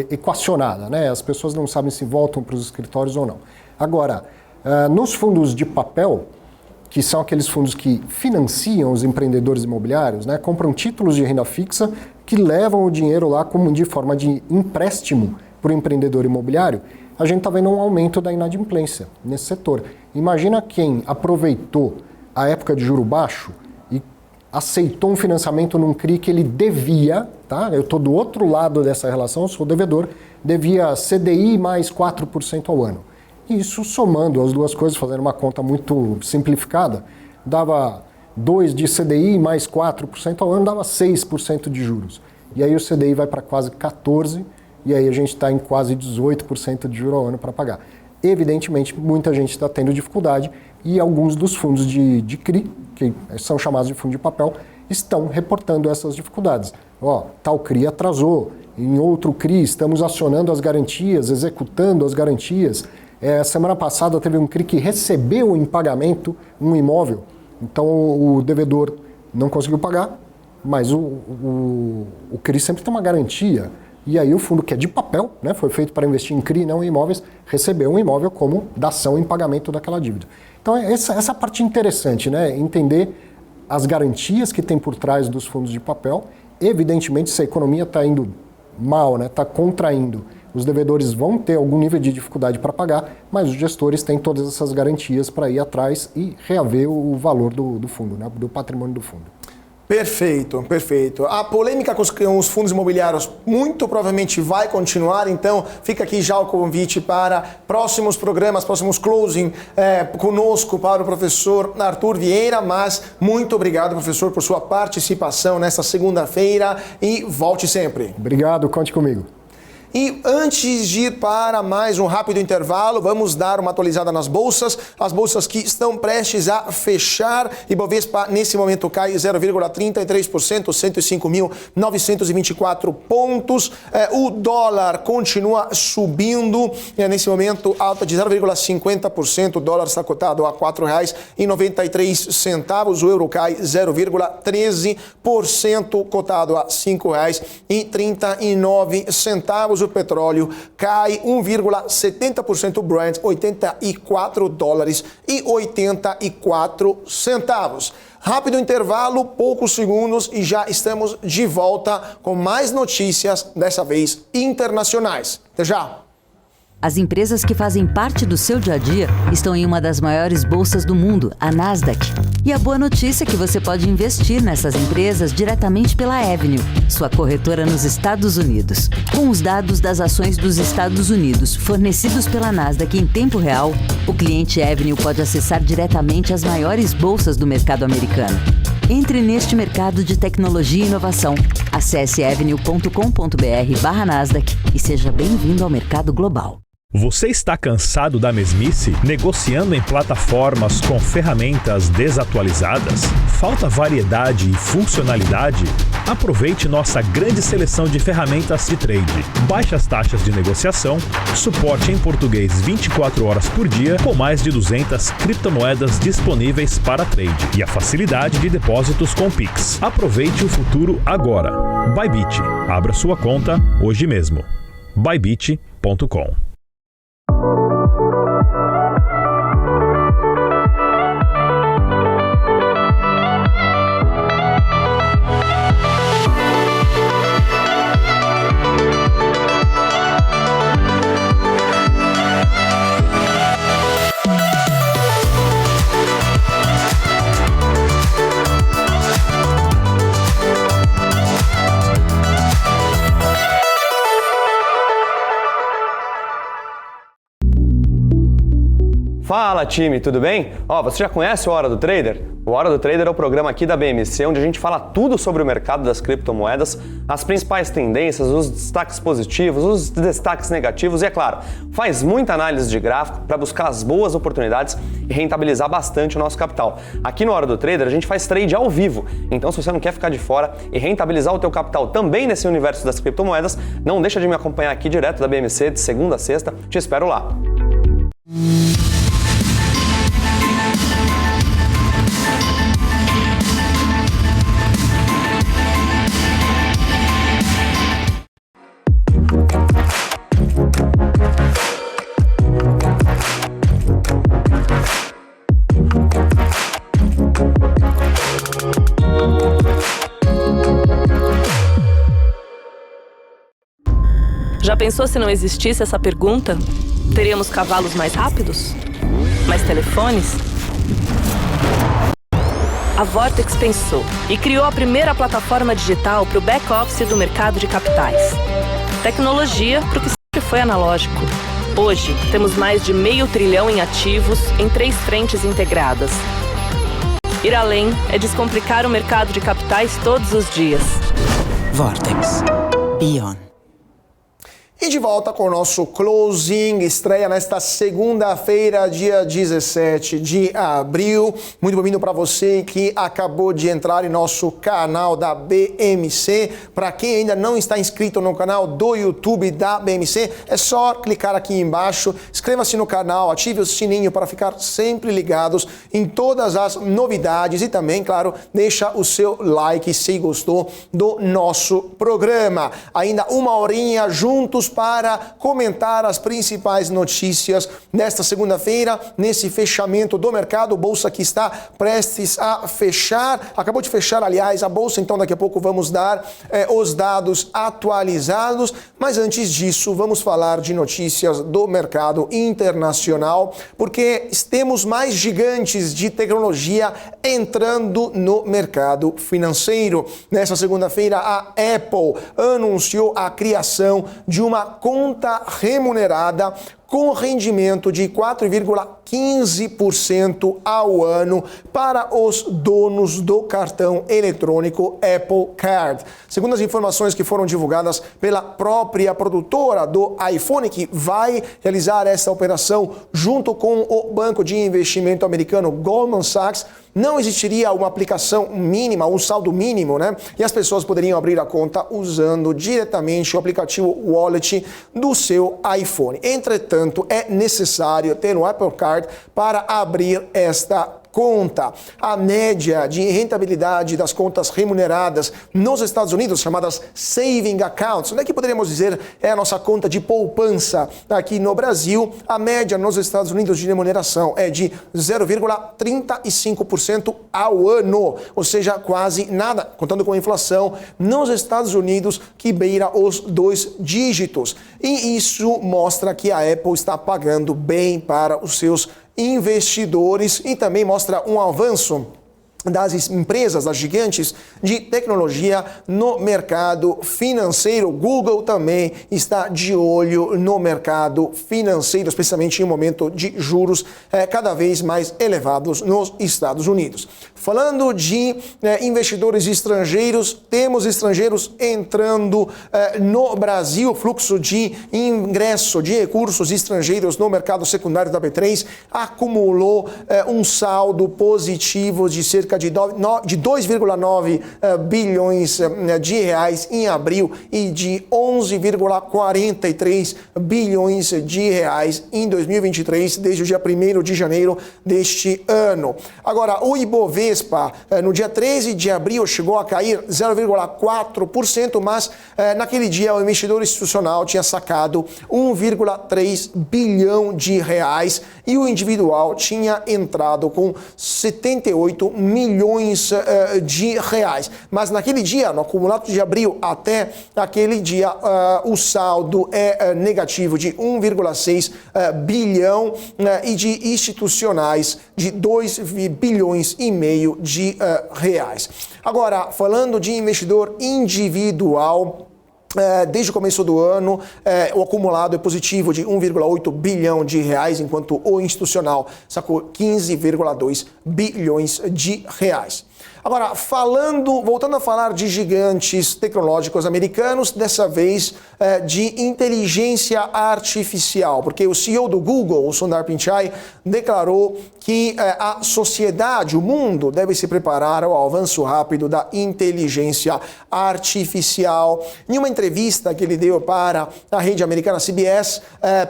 equacionada, né? As pessoas não sabem se voltam para os escritórios ou não. Agora, nos fundos de papel, que são aqueles fundos que financiam os empreendedores imobiliários, né? Compram títulos de renda fixa que levam o dinheiro lá como de forma de empréstimo para o empreendedor imobiliário, a gente está vendo um aumento da inadimplência nesse setor. Imagina quem aproveitou a época de juro baixo e aceitou um financiamento num CRI que ele devia, tá? Eu estou do outro lado dessa relação, eu sou devedor, devia CDI mais 4% ao ano. Isso, somando as duas coisas, fazendo uma conta muito simplificada, dava 2 de CDI mais 4% ao ano, dava 6% de juros. E aí o CDI vai para quase 14%, e aí a gente está em quase 18% de juros ao ano para pagar. Evidentemente, muita gente está tendo dificuldade e alguns dos fundos de CRI, que são chamados de fundo de papel, estão reportando essas dificuldades. Tal CRI atrasou, em outro CRI estamos acionando as garantias, executando as garantias. Semana passada teve um CRI que recebeu em pagamento um imóvel, então o devedor não conseguiu pagar, mas o CRI sempre tem uma garantia. E aí o fundo, que é de papel, né, foi feito para investir em CRI, não em imóveis, recebeu um imóvel como dação em pagamento daquela dívida. Então essa parte interessante, né, entender as garantias que tem por trás dos fundos de papel. Evidentemente, se a economia está indo mal, né, está contraindo, os devedores vão ter algum nível de dificuldade para pagar, mas os gestores têm todas essas garantias para ir atrás e reaver o valor do fundo, né, do patrimônio do fundo. Perfeito, perfeito. A polêmica com os fundos imobiliários muito provavelmente vai continuar, então fica aqui já o convite para próximos programas, próximos closing conosco para o professor Arthur Vieira, mas muito obrigado, professor, por sua participação nesta segunda-feira e volte sempre. Obrigado, conte comigo. E antes de ir para mais um rápido intervalo, vamos dar uma atualizada nas bolsas. As bolsas que estão prestes a fechar. Ibovespa, nesse momento, cai 0,33%, 105.924 pontos. O dólar continua subindo. Nesse momento, alta de 0,50%. O dólar está cotado a R$ 4,93. O euro cai 0,13%, cotado a R$ 5,39. O petróleo cai 1,70%, o Brent, $84,84. Rápido intervalo, poucos segundos e já estamos de volta com mais notícias, dessa vez internacionais. Até já! As empresas que fazem parte do seu dia a dia estão em uma das maiores bolsas do mundo, a Nasdaq. E a boa notícia é que você pode investir nessas empresas diretamente pela Avenue, sua corretora nos Estados Unidos. Com os dados das ações dos Estados Unidos fornecidos pela Nasdaq em tempo real, o cliente Avenue pode acessar diretamente as maiores bolsas do mercado americano. Entre neste mercado de tecnologia e inovação. Acesse avenue.com.br/Nasdaq e seja bem-vindo ao mercado global. Você está cansado da mesmice? Negociando em plataformas com ferramentas desatualizadas? Falta variedade e funcionalidade? Aproveite nossa grande seleção de ferramentas de trade. Baixas taxas de negociação, suporte em português 24 horas por dia, com mais de 200 criptomoedas disponíveis para trade e a facilidade de depósitos com Pix. Aproveite o futuro agora. Bybit. Abra sua conta hoje mesmo. Bybit.com. Fala time, tudo bem? Você já conhece o Hora do Trader? O Hora do Trader é o programa aqui da BMC onde a gente fala tudo sobre o mercado das criptomoedas, as principais tendências, os destaques positivos, os destaques negativos e, é claro, faz muita análise de gráfico para buscar as boas oportunidades e rentabilizar bastante o nosso capital. Aqui no Hora do Trader a gente faz trade ao vivo, então se você não quer ficar de fora e rentabilizar o teu capital também nesse universo das criptomoedas, não deixa de me acompanhar aqui direto da BMC de segunda a sexta, te espero lá. Já pensou se não existisse essa pergunta? Teríamos cavalos mais rápidos? Mais telefones? A Vortex pensou e criou a primeira plataforma digital para o back-office do mercado de capitais. Tecnologia para o que sempre foi analógico. Hoje, temos mais de $500 bilhão em ativos em 3 frentes integradas. Ir além é descomplicar o mercado de capitais todos os dias. Vortex. Beyond. E de volta com o nosso closing, estreia nesta segunda-feira, dia 17 de abril. Muito bem-vindo para você que acabou de entrar em nosso canal da BMC. Para quem ainda não está inscrito no canal do YouTube da BMC, é só clicar aqui embaixo, inscreva-se no canal, ative o sininho para ficar sempre ligados em todas as novidades e também, claro, deixa o seu like se gostou do nosso programa. Ainda uma horinha juntos para comentar as principais notícias nesta segunda-feira, nesse fechamento do mercado, bolsa que está prestes a fechar, acabou de fechar, aliás, a bolsa, então daqui a pouco vamos dar os dados atualizados, mas antes disso, vamos falar de notícias do mercado internacional, porque temos mais gigantes de tecnologia entrando no mercado financeiro. Nesta segunda-feira, a Apple anunciou a criação de uma conta remunerada com rendimento de 4,15% ao ano para os donos do cartão eletrônico Apple Card. Segundo as informações que foram divulgadas pela própria produtora do iPhone, que vai realizar essa operação junto com o banco de investimento americano Goldman Sachs, não existiria uma aplicação mínima, um saldo mínimo, né? E as pessoas poderiam abrir a conta usando diretamente o aplicativo Wallet do seu iPhone. Entretanto, é necessário ter um Apple Card para abrir esta conta. A média de rentabilidade das contas remuneradas nos Estados Unidos, chamadas saving accounts, que poderíamos dizer é a nossa conta de poupança aqui no Brasil, a média nos Estados Unidos de remuneração é de 0,35% ao ano, ou seja, quase nada, contando com a inflação nos Estados Unidos, que beira os 2 dígitos. E isso mostra que a Apple está pagando bem para os seus investidores e também mostra um avanço das empresas, das gigantes de tecnologia no mercado financeiro. Google também está de olho no mercado financeiro, especialmente em um momento de juros cada vez mais elevados nos Estados Unidos. Falando de investidores estrangeiros, temos estrangeiros entrando no Brasil. O fluxo de ingresso de recursos estrangeiros no mercado secundário da B3 acumulou um saldo positivo de cerca de 2,9 bilhões de reais em abril e de 11,43 bilhões de reais em 2023, desde o dia 1º de janeiro deste ano. Agora, o Ibovespa, no dia 13 de abril, chegou a cair 0,4%, mas naquele dia o investidor institucional tinha sacado 1,3 bilhão de reais e o individual tinha entrado com 78 milhões de reais. Mas naquele dia, no acumulado de abril até aquele dia, o saldo é negativo de 1,6 bilhão e de institucionais de 2 bilhões e meio de reais. Agora, falando de investidor individual, desde o começo do ano, o acumulado é positivo de 1,8 bilhão de reais, enquanto o institucional sacou 15,2 bilhões de reais. Agora, voltando a falar de gigantes tecnológicos americanos, dessa vez de inteligência artificial, porque o CEO do Google, o Sundar Pichai, declarou que a sociedade, o mundo, deve se preparar ao avanço rápido da inteligência artificial. Em uma entrevista que ele deu para a rede americana CBS,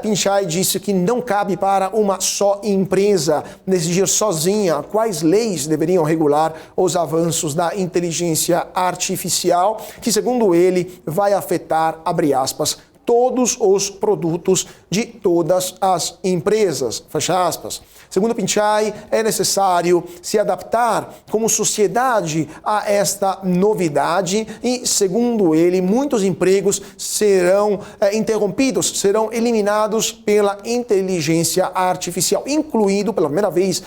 Pichai disse que não cabe para uma só empresa decidir sozinha quais leis deveriam regular os avanços da inteligência artificial, que, segundo ele, vai afetar, abre aspas, todos os produtos de todas as empresas, fecha aspas. Segundo Pichai, é necessário se adaptar como sociedade a esta novidade e, segundo ele, muitos empregos serão interrompidos, serão eliminados pela inteligência artificial, incluído, pela primeira vez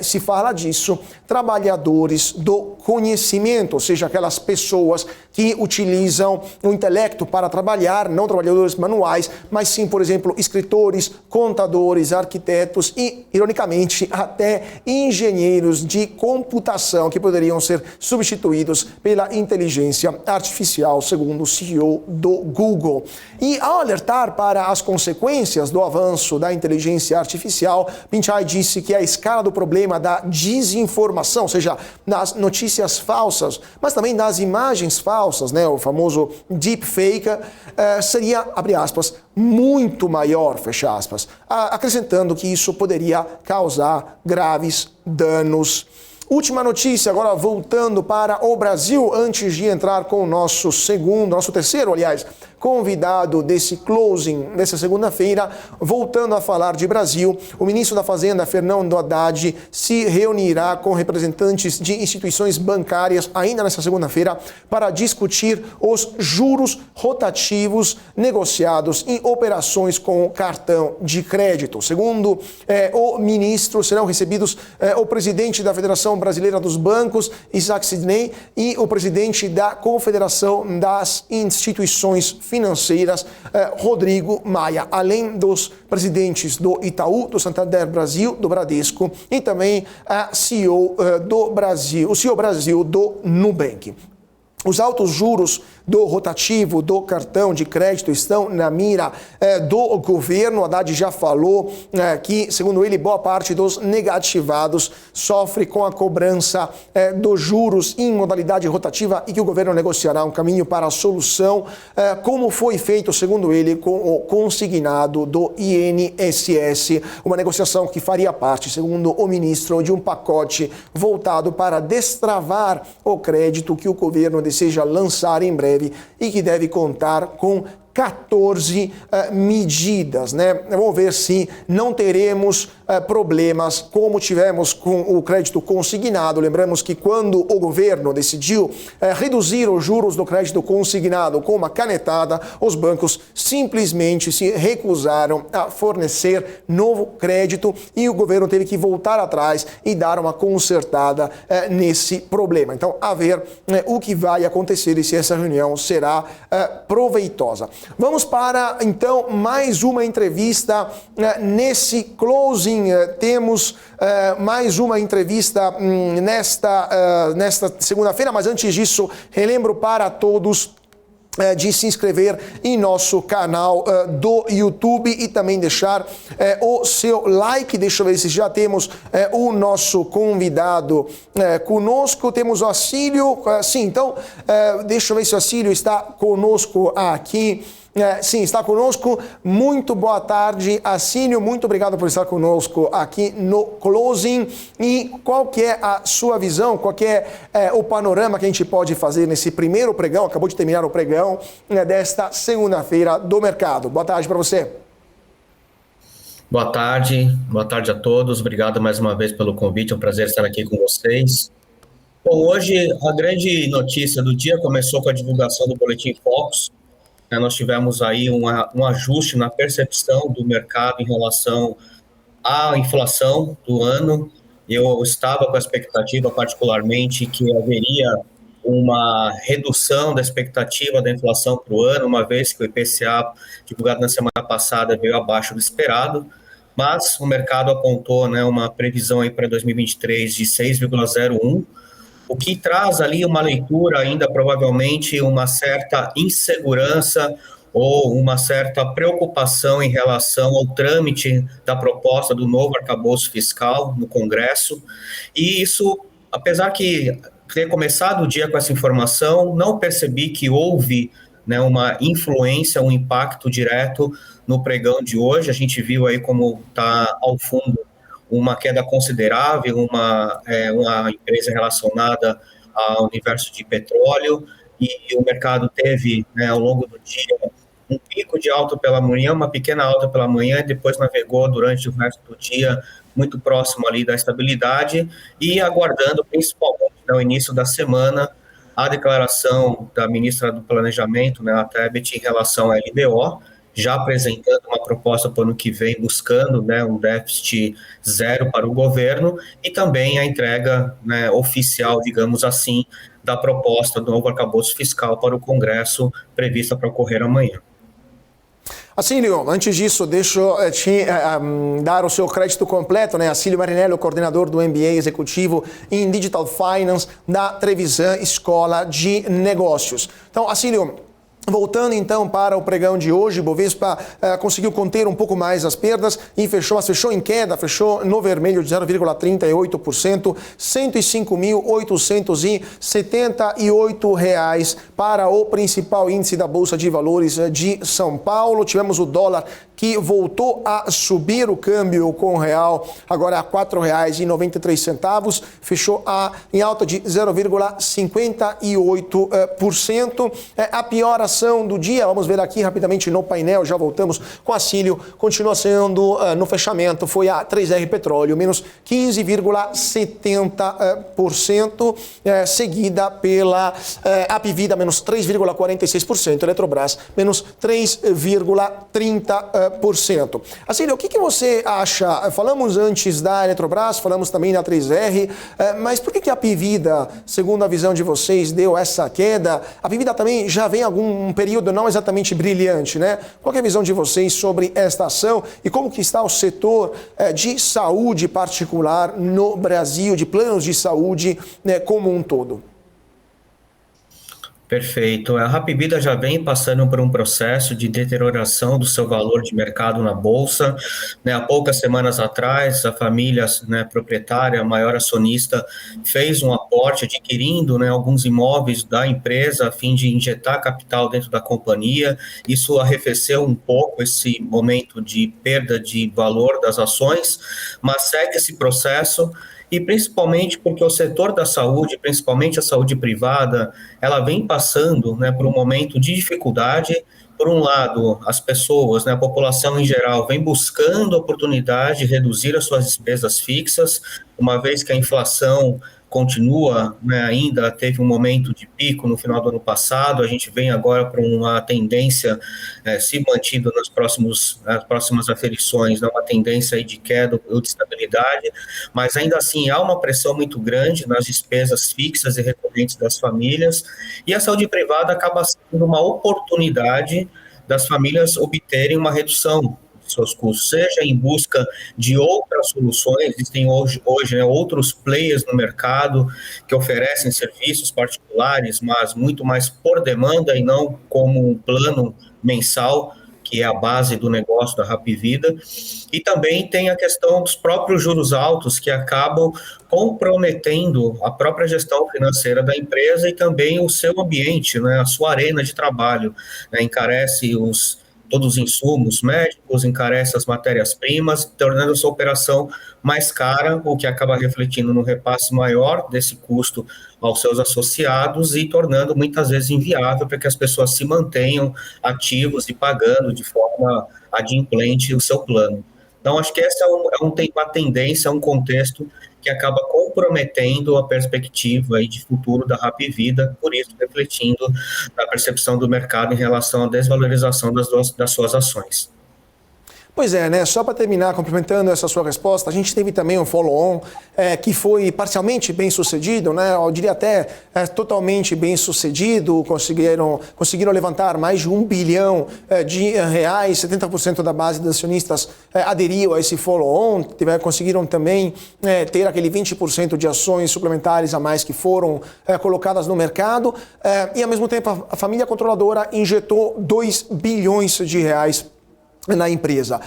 se fala disso, trabalhadores do conhecimento, ou seja, aquelas pessoas que utilizam o intelecto para trabalhar, não trabalhadores manuais, mas sim, por exemplo, escritores, contadores, arquitetos e, ironicamente, até engenheiros de computação que poderiam ser substituídos pela inteligência artificial, segundo o CEO do Google. E ao alertar para as consequências do avanço da inteligência artificial, Pichai disse que a escala do problema da desinformação, ou seja, das notícias falsas, mas também das imagens falsas, o famoso deepfake, seria, abre aspas, muito maior, fecha aspas, acrescentando que isso poderia causar graves danos. Última notícia, agora voltando para o Brasil, antes de entrar com o nosso terceiro, convidado desse closing nessa segunda-feira, voltando a falar de Brasil, o ministro da Fazenda, Fernando Haddad, se reunirá com representantes de instituições bancárias ainda nessa segunda-feira para discutir os juros rotativos negociados em operações com cartão de crédito. Segundo o ministro, serão recebidos o presidente da Federação Brasileira dos Bancos, Isaac Sidney, e o presidente da Confederação das Instituições Financeiras, Rodrigo Maia, além dos presidentes do Itaú, do Santander Brasil, do Bradesco e também a CEO do Brasil, o CEO Brasil do Nubank. Os altos juros do rotativo, do cartão de crédito estão na mira do governo. O Haddad já falou que, segundo ele, boa parte dos negativados sofre com a cobrança dos juros em modalidade rotativa e que o governo negociará um caminho para a solução, como foi feito, segundo ele, com o consignado do INSS, uma negociação que faria parte, segundo o ministro, de um pacote voltado para destravar o crédito que o governo deseja lançar em breve e que deve contar com 14 medidas, né? Vamos ver se não teremos problemas como tivemos com o crédito consignado. Lembramos que quando o governo decidiu reduzir os juros do crédito consignado com uma canetada, os bancos simplesmente se recusaram a fornecer novo crédito e o governo teve que voltar atrás e dar uma consertada nesse problema. Então, a ver o que vai acontecer e se essa reunião será proveitosa. Vamos para, então, mais uma entrevista nesse closing. Temos mais uma entrevista nesta segunda-feira, mas antes disso, relembro para todos de se inscrever em nosso canal do YouTube e também deixar o seu like. Deixa eu ver se já temos o nosso convidado conosco. Temos o Acílio. Sim, então, deixa eu ver se o Acílio está conosco aqui. Sim, está conosco. Muito boa tarde, Acílio. Muito obrigado por estar conosco aqui no Closing. E qual que é a sua visão? Qual que é o panorama que a gente pode fazer nesse primeiro pregão? Acabou de terminar o pregão desta segunda-feira do mercado. Boa tarde para você. Boa tarde a todos. Obrigado mais uma vez pelo convite. É um prazer estar aqui com vocês. Bom, hoje a grande notícia do dia começou com a divulgação do Boletim Focus. Nós tivemos aí um ajuste na percepção do mercado em relação à inflação do ano. Eu estava com a expectativa, particularmente, que haveria uma redução da expectativa da inflação para o ano, uma vez que o IPCA, divulgado na semana passada, veio abaixo do esperado, mas o mercado apontou, né, uma previsão aí para 2023 de 6,01%, o que traz ali uma leitura ainda, provavelmente, uma certa insegurança ou uma certa preocupação em relação ao trâmite da proposta do novo arcabouço fiscal no Congresso. E isso, apesar que ter começado o dia com essa informação, não percebi que houve, né, uma influência, um impacto direto no pregão de hoje. A gente viu aí como está ao fundo uma queda considerável, uma empresa relacionada ao universo de petróleo, e o mercado teve, né, ao longo do dia, um pico de alta pela manhã, uma pequena alta pela manhã, e depois navegou durante o resto do dia muito próximo ali da estabilidade, e aguardando principalmente no início da semana a declaração da ministra do Planejamento, né, a Tebet, em relação à LDO, já apresentando uma proposta para o ano que vem, buscando, né, um déficit zero para o governo, e também a entrega, né, oficial, digamos assim, da proposta do novo arcabouço fiscal para o Congresso, prevista para ocorrer amanhã. Acílio, antes disso, deixa eu te dar o seu crédito completo, né? Acílio Marinello, coordenador do MBA Executivo em Digital Finance da Trevisan Escola de Negócios. Então, Acílio, voltando então para o pregão de hoje, Bovespa conseguiu conter um pouco mais as perdas e fechou em queda, fechou no vermelho de 0,38%, R$ 105.878 para o principal índice da Bolsa de Valores de São Paulo. Tivemos o dólar que voltou a subir, o câmbio com o real agora a R$ 4,93, fechou em alta de 0,58%. A pior ação do dia, vamos ver aqui rapidamente no painel, já voltamos com a Acílio, continua sendo no fechamento, foi a 3R Petróleo, menos 15,70%, seguida pela Apivida, menos 3,46%, Eletrobras, menos 3,30%. Acílio, o que você acha? Falamos antes da Eletrobras, falamos também da 3R, mas por que a Apivida, segundo a visão de vocês, deu essa queda? A Apivida também já vem algum período não exatamente brilhante, né? Qual é a visão de vocês sobre esta ação e como que está o setor de saúde particular no Brasil, de planos de saúde, né, como um todo? Perfeito. A Hapvida já vem passando por um processo de deterioração do seu valor de mercado na Bolsa. Há poucas semanas atrás, a família proprietária, a maior acionista, fez um aporte adquirindo alguns imóveis da empresa a fim de injetar capital dentro da companhia. Isso arrefeceu um pouco esse momento de perda de valor das ações, mas segue esse processo. E principalmente porque o setor da saúde, principalmente a saúde privada, ela vem passando por um momento de dificuldade. Por um lado, as pessoas, a população em geral, vem buscando oportunidade de reduzir as suas despesas fixas, uma vez que a inflação continua, ainda teve um momento de pico no final do ano passado, a gente vem agora para uma tendência, se mantida nas próximas aferições, uma tendência aí de queda ou de estabilidade, mas ainda assim há uma pressão muito grande nas despesas fixas e recorrentes das famílias, e a saúde privada acaba sendo uma oportunidade das famílias obterem uma redução seus custos, seja em busca de outras soluções. Existem hoje outros players no mercado que oferecem serviços particulares, mas muito mais por demanda e não como um plano mensal, que é a base do negócio da Hapvida. E também tem a questão dos próprios juros altos, que acabam comprometendo a própria gestão financeira da empresa e também o seu ambiente, a sua arena de trabalho, encarece todos os insumos médicos, encarece as matérias-primas, tornando essa operação mais cara, o que acaba refletindo no repasse maior desse custo aos seus associados e tornando muitas vezes inviável para que as pessoas se mantenham ativos e pagando de forma adimplente o seu plano. Então, acho que essa é uma tendência, um contexto que acaba comprometendo a perspectiva aí de futuro da Hapvida, por isso refletindo na percepção do mercado em relação à desvalorização das suas ações. Pois é, só para terminar, complementando essa sua resposta, a gente teve também um follow-on que foi parcialmente bem sucedido, eu diria até totalmente bem sucedido, conseguiram levantar mais de R$1 bilhão de reais, 70% da base dos acionistas aderiu a esse follow-on, conseguiram também ter aquele 20% de ações suplementares a mais que foram colocadas no mercado, e ao mesmo tempo a família controladora injetou R$2 bilhões de reais na empresa.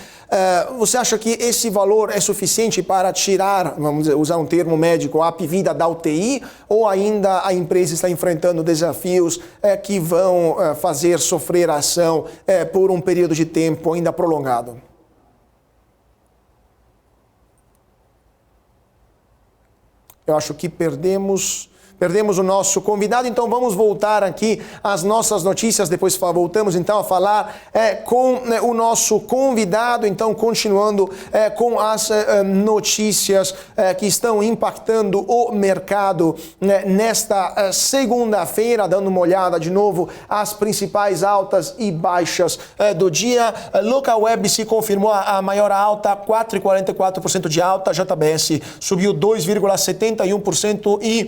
Você acha que esse valor é suficiente para tirar, vamos usar um termo médico, a Hapvida da UTI, ou ainda a empresa está enfrentando desafios que vão fazer sofrer a ação por um período de tempo ainda prolongado? Eu acho que perdemos o nosso convidado, então vamos voltar aqui às nossas notícias, depois voltamos então a falar com o nosso convidado, então continuando com as notícias que estão impactando o mercado nesta segunda-feira, dando uma olhada de novo às principais altas e baixas do dia. Localweb se confirmou a maior alta, 4,44% de alta, JBS subiu 2,71% e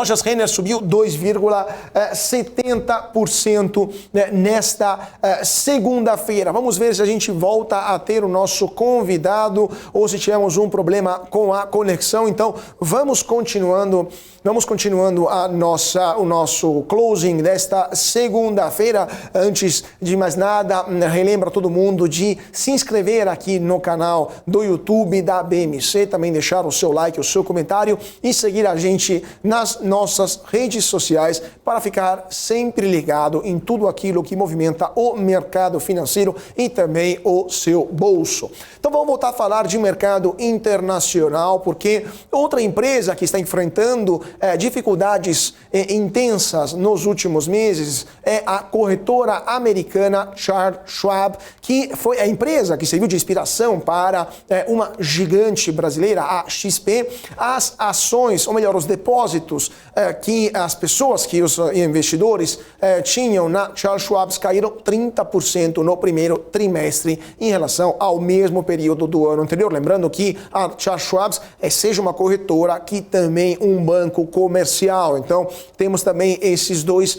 Lojas Renner subiu 2,70% nesta segunda-feira. Vamos ver se a gente volta a ter o nosso convidado ou se tivemos um problema com a conexão. Então, vamos continuando o nosso closing desta segunda-feira. Antes de mais nada, relembra todo mundo de se inscrever aqui no canal do YouTube da BMC, também deixar o seu like, o seu comentário e seguir a gente nas nossas redes sociais para ficar sempre ligado em tudo aquilo que movimenta o mercado financeiro e também o seu bolso. Então vamos voltar a falar de mercado internacional, porque outra empresa que está enfrentando dificuldades intensas nos últimos meses é a corretora americana Charles Schwab, que foi a empresa que serviu de inspiração para uma gigante brasileira, a XP. As ações, ou melhor, os depósitos que as pessoas, que os investidores tinham na Charles Schwab caíram 30% no primeiro trimestre em relação ao mesmo período do ano anterior. Lembrando que a Charles Schwab seja uma corretora que também um banco comercial. Então, temos também esses dois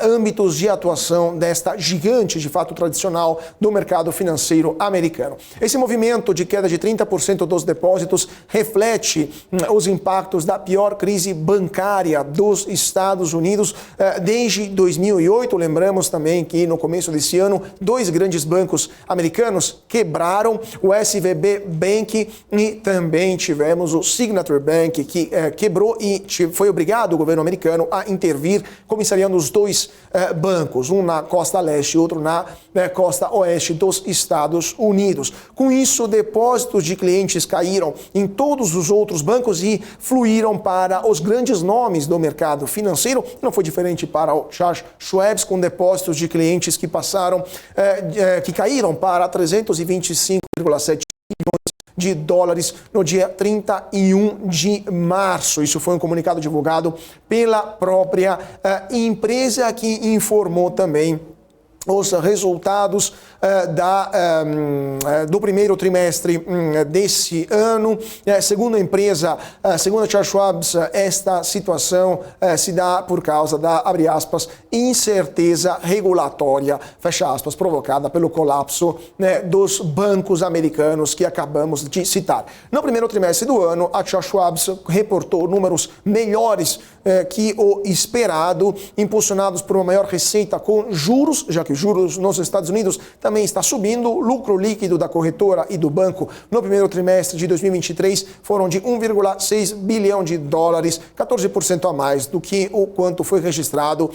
âmbitos de atuação desta gigante, de fato, tradicional do mercado financeiro americano. Esse movimento de queda de 30% dos depósitos reflete os impactos da pior crise bancária bancária dos Estados Unidos desde 2008. Lembramos também que no começo desse ano, 2 grandes bancos americanos quebraram, o SVB Bank e também tivemos o Signature Bank, que quebrou e foi obrigado o governo americano a intervir, comissariando os 2 bancos, um na costa leste e outro na costa oeste dos Estados Unidos. Com isso, depósitos de clientes caíram em todos os outros bancos e fluíram para os grandes nomes do mercado financeiro. Não foi diferente para o Charles Schwab, com depósitos de clientes que passaram, que caíram para 325,7 bilhões de dólares no dia 31 de março. Isso foi um comunicado divulgado pela própria empresa, que informou também os resultados do primeiro trimestre desse ano. Segundo a empresa, segundo a Charles Schwab, esta situação se dá por causa da, abre aspas, incerteza regulatória, fecha aspas, provocada pelo colapso dos bancos americanos que acabamos de citar. No primeiro trimestre do ano, a Charles Schwab reportou números melhores que o esperado, impulsionados por uma maior receita com juros, já que juros nos Estados Unidos também está subindo. O lucro líquido da corretora e do banco no primeiro trimestre de 2023 foram de 1,6 bilhão de dólares, 14% a mais do que o quanto foi registrado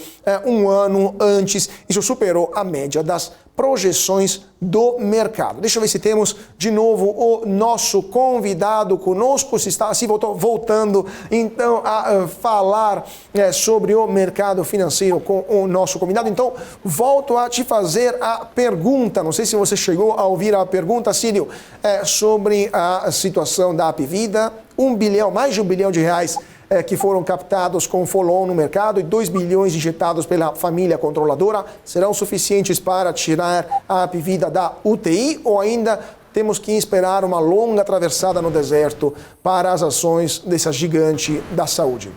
um ano antes. Isso superou a média das projeções do mercado. Deixa eu ver se temos de novo o nosso convidado conosco, se está assim, voltando então a falar sobre o mercado financeiro com o nosso convidado. Então, volto a te fazer a pergunta, não sei se você chegou a ouvir a pergunta, Cílio, sobre a situação da Hapvida, mais de 1 bilhão de reais que foram captados com follow no mercado e 2 bilhões injetados pela família controladora serão suficientes para tirar a Hapvida da UTI, ou ainda temos que esperar uma longa atravessada no deserto para as ações dessa gigante da saúde?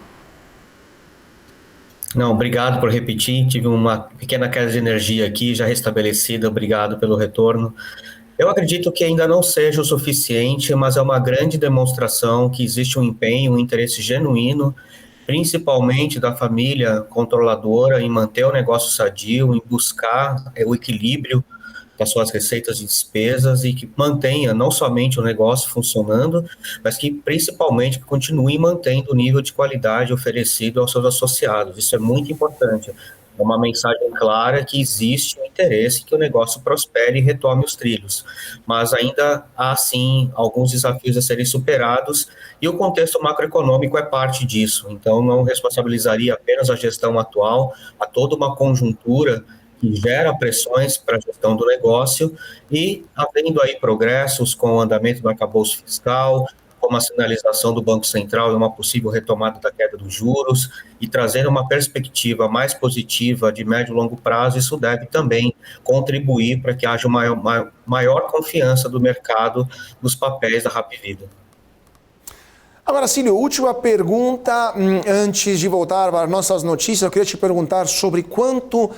Não, obrigado por repetir. Tive uma pequena queda de energia aqui, já restabelecida. Obrigado pelo retorno. Eu acredito que ainda não seja o suficiente, mas é uma grande demonstração que existe um empenho, um interesse genuíno, principalmente da família controladora, em manter o negócio sadio, em buscar o equilíbrio das suas receitas e despesas e que mantenha não somente o negócio funcionando, mas que principalmente continue mantendo o nível de qualidade oferecido aos seus associados. Isso é muito importante. É uma mensagem clara que existe um interesse que o negócio prospere e retome os trilhos. Mas ainda há, sim, alguns desafios a serem superados e o contexto macroeconômico é parte disso. Então, não responsabilizaria apenas a gestão atual, há toda uma conjuntura que gera pressões para a gestão do negócio e havendo aí progressos com o andamento do arcabouço fiscal, como a sinalização do Banco Central e uma possível retomada da queda dos juros e trazendo uma perspectiva mais positiva de médio e longo prazo, isso deve também contribuir para que haja uma maior confiança do mercado nos papéis da Hapvida. Agora, Cílio, última pergunta, antes de voltar para nossas notícias, eu queria te perguntar sobre quanto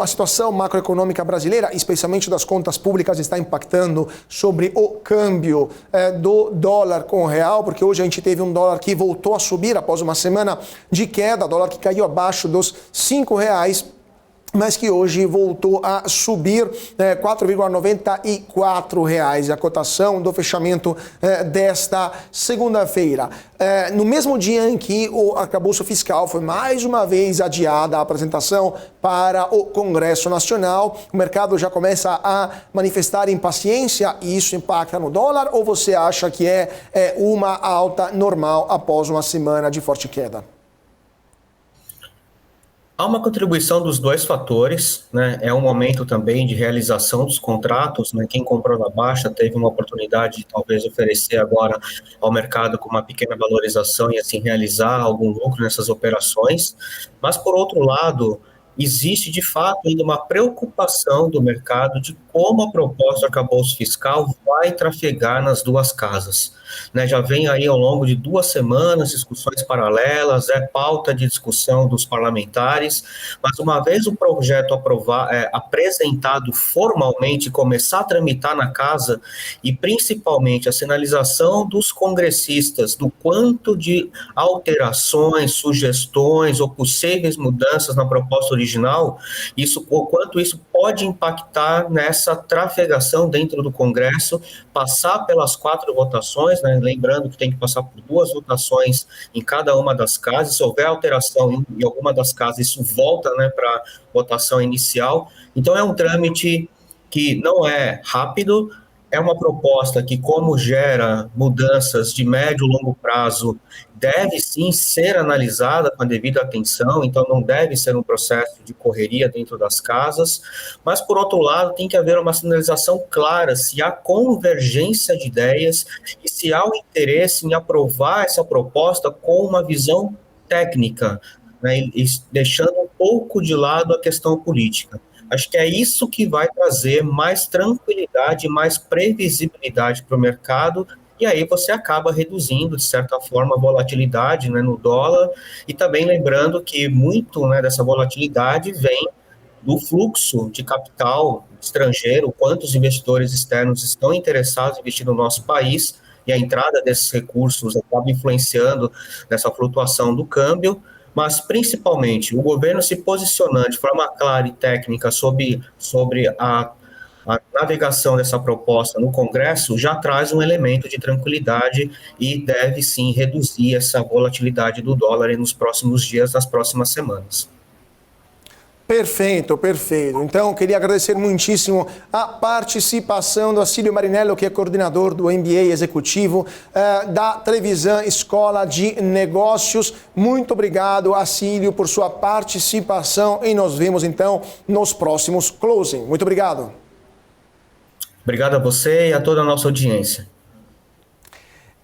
a situação macroeconômica brasileira, especialmente das contas públicas, está impactando sobre o câmbio do dólar com o real, porque hoje a gente teve um dólar que voltou a subir após uma semana de queda, dólar que caiu abaixo dos R$5, mas que hoje voltou a subir R$4,94, a cotação do fechamento desta segunda-feira. No mesmo dia em que o arcabouço fiscal foi mais uma vez adiada a apresentação para o Congresso Nacional, o mercado já começa a manifestar impaciência e isso impacta no dólar, ou você acha que é uma alta normal após uma semana de forte queda? Há uma contribuição dos dois fatores, né? É um momento também de realização dos contratos, né? Quem comprou na baixa teve uma oportunidade de talvez oferecer agora ao mercado com uma pequena valorização e assim realizar algum lucro nessas operações, mas por outro lado, existe de fato ainda uma preocupação do mercado de como a proposta do arcabouço fiscal vai trafegar nas duas casas. Né, já vem aí ao longo de 2 semanas discussões paralelas, pauta de discussão dos parlamentares, mas uma vez o projeto apresentado formalmente, começar a tramitar na casa, e principalmente a sinalização dos congressistas do quanto de alterações, sugestões ou possíveis mudanças na proposta original, o quanto isso pode impactar nessa trafegação dentro do Congresso, passar pelas 4 votações, né, lembrando que tem que passar por 2 votações em cada uma das casas. Se houver alteração em alguma das casas, isso volta, né, para votação inicial. Então é um trâmite que não é rápido, é uma proposta que, como gera mudanças de médio e longo prazo, deve sim ser analisada com a devida atenção, então não deve ser um processo de correria dentro das casas, mas, por outro lado, tem que haver uma sinalização clara se há convergência de ideias e se há o interesse em aprovar essa proposta com uma visão técnica, né, e deixando um pouco de lado a questão política. Acho que é isso que vai trazer mais tranquilidade, mais previsibilidade para o mercado, e aí você acaba reduzindo, de certa forma, a volatilidade, né, no dólar, e também lembrando que muito, né, dessa volatilidade vem do fluxo de capital estrangeiro, quantos investidores externos estão interessados em investir no nosso país, e a entrada desses recursos acaba influenciando nessa flutuação do câmbio, mas principalmente o governo se posicionando de forma clara e técnica sobre a navegação dessa proposta no Congresso já traz um elemento de tranquilidade e deve sim reduzir essa volatilidade do dólar nos próximos dias, nas próximas semanas. Perfeito, perfeito. Então, queria agradecer muitíssimo a participação do Acílio Marinello, que é coordenador do MBA executivo da Trevisan Escola de Negócios. Muito obrigado, Acílio, por sua participação e nos vemos, então, nos próximos closing. Muito obrigado. Obrigado a você e a toda a nossa audiência.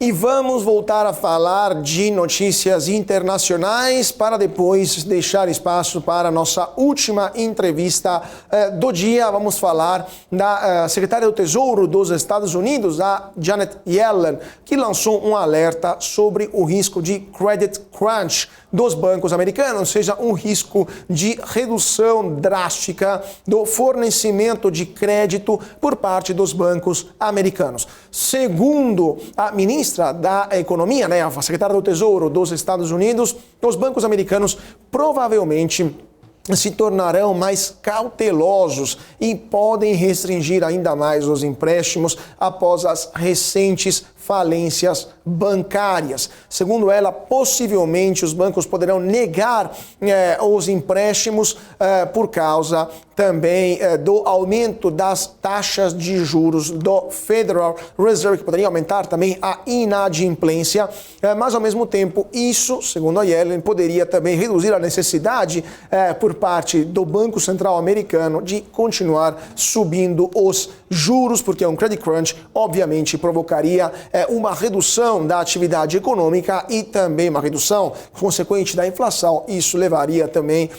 E vamos voltar a falar de notícias internacionais para depois deixar espaço para a nossa última entrevista do dia. Vamos falar da secretária do Tesouro dos Estados Unidos, a Janet Yellen, que lançou um alerta sobre o risco de credit crunch dos bancos americanos, ou seja, um risco de redução drástica do fornecimento de crédito por parte dos bancos americanos. Segundo a ministra da Economia, a secretária do Tesouro dos Estados Unidos, os bancos americanos provavelmente se tornarão mais cautelosos e podem restringir ainda mais os empréstimos após as recentes falências bancárias. Segundo ela, possivelmente os bancos poderão negar os empréstimos por causa também do aumento das taxas de juros do Federal Reserve, que poderia aumentar também a inadimplência, mas ao mesmo tempo isso, segundo a Yellen, poderia também reduzir a necessidade por parte do Banco Central americano de continuar subindo os juros, porque um credit crunch obviamente provocaria uma redução da atividade econômica e também uma redução consequente da inflação. Isso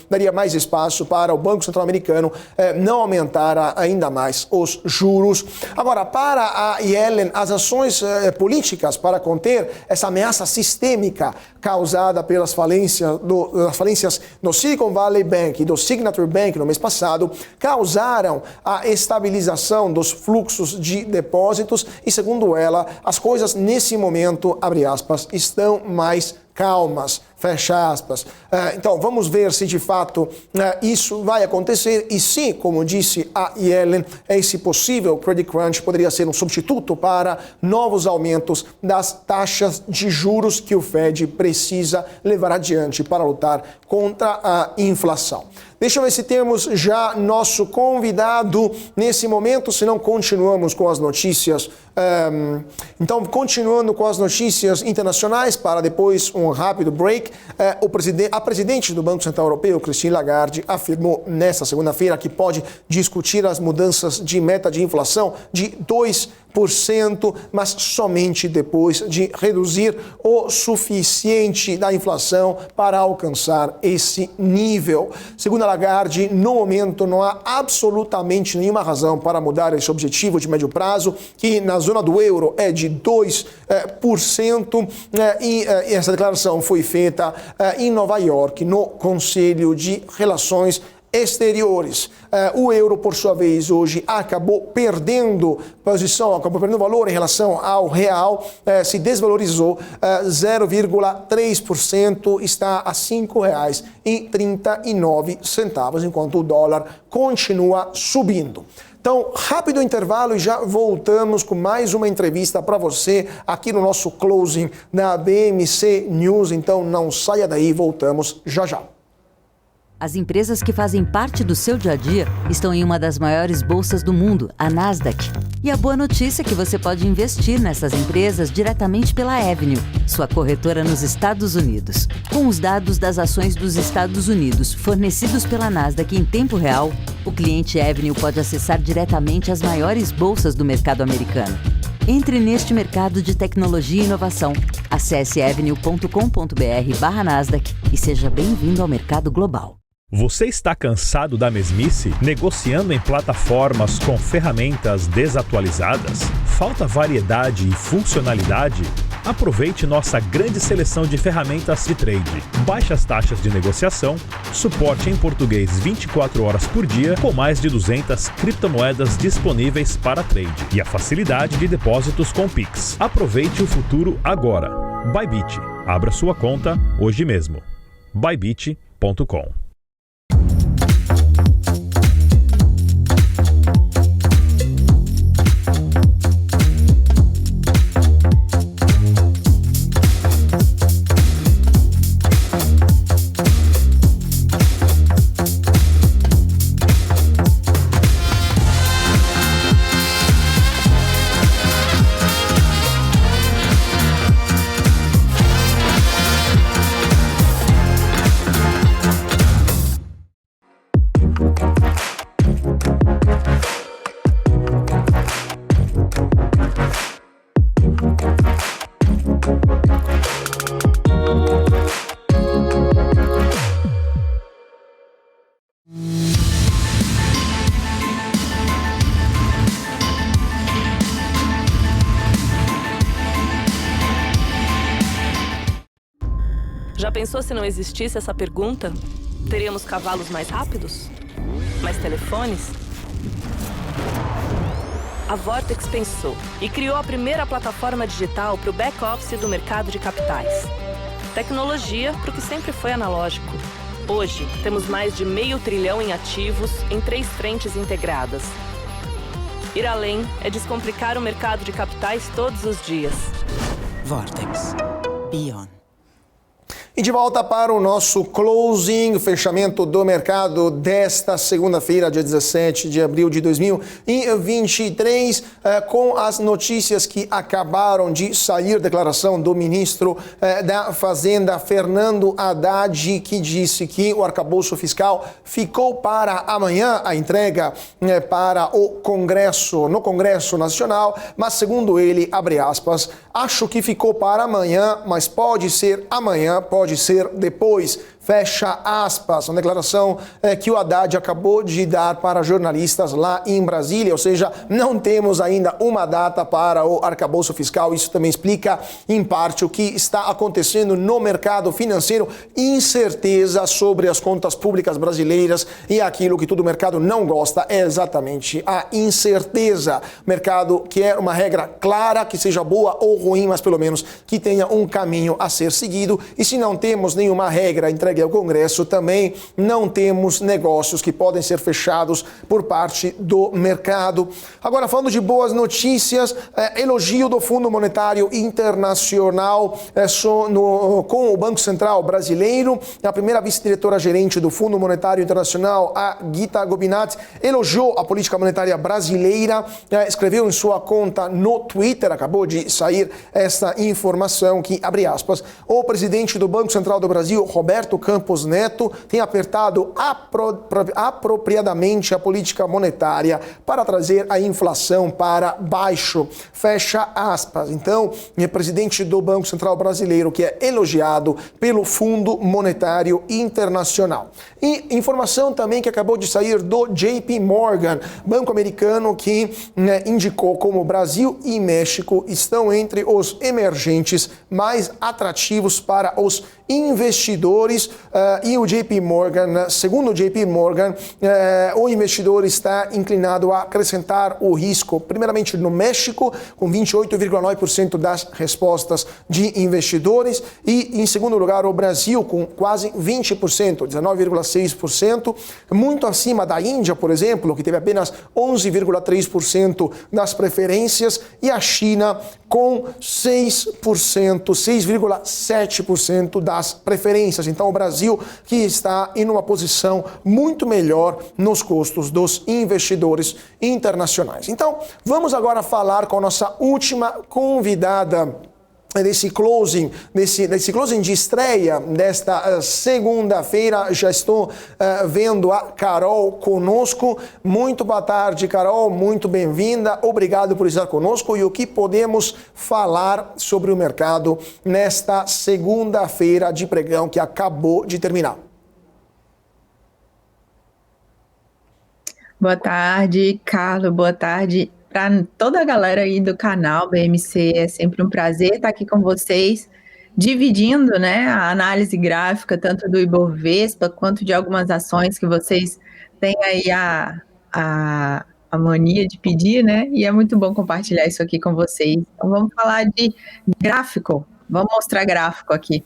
daria mais espaço para o Banco Central americano não aumentar ainda mais os juros. Agora, para a Yellen, as ações políticas para conter essa ameaça sistêmica causada pelas falências do Silicon Valley Bank e do Signature Bank no mês passado causaram a estabilização dos fluxos de depósitos e, segundo ela, as coisas nesse momento, abre aspas, estão mais calmas, fecha aspas. Então, vamos ver se de fato isso vai acontecer e se, como disse a Yellen, esse possível credit crunch poderia ser um substituto para novos aumentos das taxas de juros que o Fed precisa levar adiante para lutar contra a inflação. Deixa eu ver se temos já nosso convidado nesse momento, senão continuamos com as notícias. Então, continuando com as notícias internacionais, para depois um rápido break, a presidente do Banco Central Europeu, Christine Lagarde, afirmou nesta segunda-feira que pode discutir as mudanças de meta de inflação de 2 mas somente depois de reduzir o suficiente da inflação para alcançar esse nível. Segundo a Lagarde, no momento não há absolutamente nenhuma razão para mudar esse objetivo de médio prazo, que na zona do euro é de 2%, e essa declaração foi feita em Nova York, no Conselho de Relações Exteriores. O euro, por sua vez, hoje acabou perdendo posição, acabou perdendo valor em relação ao real, se desvalorizou 0,3%, está a R$ 5,39, enquanto o dólar continua subindo. Então, rápido intervalo e já voltamos com mais uma entrevista para você aqui no nosso closing na BMC News. Então, não saia daí, voltamos já já. As empresas que fazem parte do seu dia a dia estão em uma das maiores bolsas do mundo, a Nasdaq. E a boa notícia é que você pode investir nessas empresas diretamente pela Avenue, sua corretora nos Estados Unidos. Com os dados das ações dos Estados Unidos fornecidos pela Nasdaq em tempo real, o cliente Avenue pode acessar diretamente as maiores bolsas do mercado americano. Entre neste mercado de tecnologia e inovação. Acesse avenue.com.br/Nasdaq e seja bem-vindo ao mercado global. Você está cansado da mesmice? Negociando em plataformas com ferramentas desatualizadas? Falta variedade e funcionalidade? Aproveite nossa grande seleção de ferramentas de trade. Baixas taxas de negociação, suporte em português 24 horas por dia, com mais de 200 criptomoedas disponíveis para trade e a facilidade de depósitos com Pix. Aproveite o futuro agora. Bybit. Abra sua conta hoje mesmo. Bybit.com. Já pensou se não existisse essa pergunta? Teríamos cavalos mais rápidos? Mais telefones? A Vortex pensou e criou a primeira plataforma digital para o back-office do mercado de capitais. Tecnologia para o que sempre foi analógico. Hoje, temos mais de $500 bilhão em ativos em 3 frentes integradas. Ir além é descomplicar o mercado de capitais todos os dias. Vortex. Beyond. E de volta para o nosso closing, fechamento do mercado desta segunda-feira, dia 17 de abril de 2023, com as notícias que acabaram de sair, declaração do ministro da Fazenda, Fernando Haddad, que disse que o arcabouço fiscal ficou para amanhã, a entrega para o Congresso, no Congresso Nacional, mas segundo ele, abre aspas, acho que ficou para amanhã, mas pode ser amanhã, pode ser depois, fecha aspas. Uma declaração que o Haddad acabou de dar para jornalistas lá em Brasília, ou seja, não temos ainda uma data para o arcabouço fiscal. Isso também explica, em parte, o que está acontecendo no mercado financeiro, incerteza sobre as contas públicas brasileiras, e aquilo que todo mercado não gosta é exatamente a incerteza. Mercado quer uma regra clara, que seja boa ou ruim, mas pelo menos que tenha um caminho a ser seguido, e se não temos nenhuma regra entregue ao Congresso, também não temos negócios que podem ser fechados por parte do mercado. Agora, falando de boas notícias, elogio do Fundo Monetário Internacional com o Banco Central Brasileiro. A primeira vice-diretora-gerente do Fundo Monetário Internacional, a Gita Gobinati, elogiou a política monetária brasileira, escreveu em sua conta no Twitter, acabou de sair essa informação que, abre aspas, o presidente do Banco Central do Brasil, Roberto Campos Neto tem apertado apropriadamente a política monetária para trazer a inflação para baixo. Fecha aspas. Então, é presidente do Banco Central Brasileiro, que é elogiado pelo Fundo Monetário Internacional. E informação também que acabou de sair do JP Morgan, banco americano que indicou como Brasil e México estão entre os emergentes mais atrativos para os investidores, e o JP Morgan, segundo o JP Morgan, o investidor está inclinado a acrescentar o risco, primeiramente no México, com 28,9% das respostas de investidores, e em segundo lugar o Brasil, com quase 20%, 19,6%, muito acima da Índia, por exemplo, que teve apenas 11,3% das preferências, e a China com 6,7% das preferências. Então o Brasil que está em uma posição muito melhor nos custos dos investidores internacionais. Então vamos agora falar com a nossa última convidada desse closing de estreia desta segunda-feira. Já estou vendo a Carol conosco. Muito boa tarde, Carol, muito bem-vinda, obrigado por estar conosco. E o que podemos falar sobre o mercado nesta segunda-feira de pregão que acabou de terminar? Boa tarde, Carlos, boa tarde para toda a galera aí do canal BMC. É sempre um prazer estar aqui com vocês, dividindo, né, a análise gráfica tanto do Ibovespa quanto de algumas ações que vocês têm aí a mania de pedir, né, e é muito bom compartilhar isso aqui com vocês. Então vamos falar de gráfico, vamos mostrar gráfico aqui.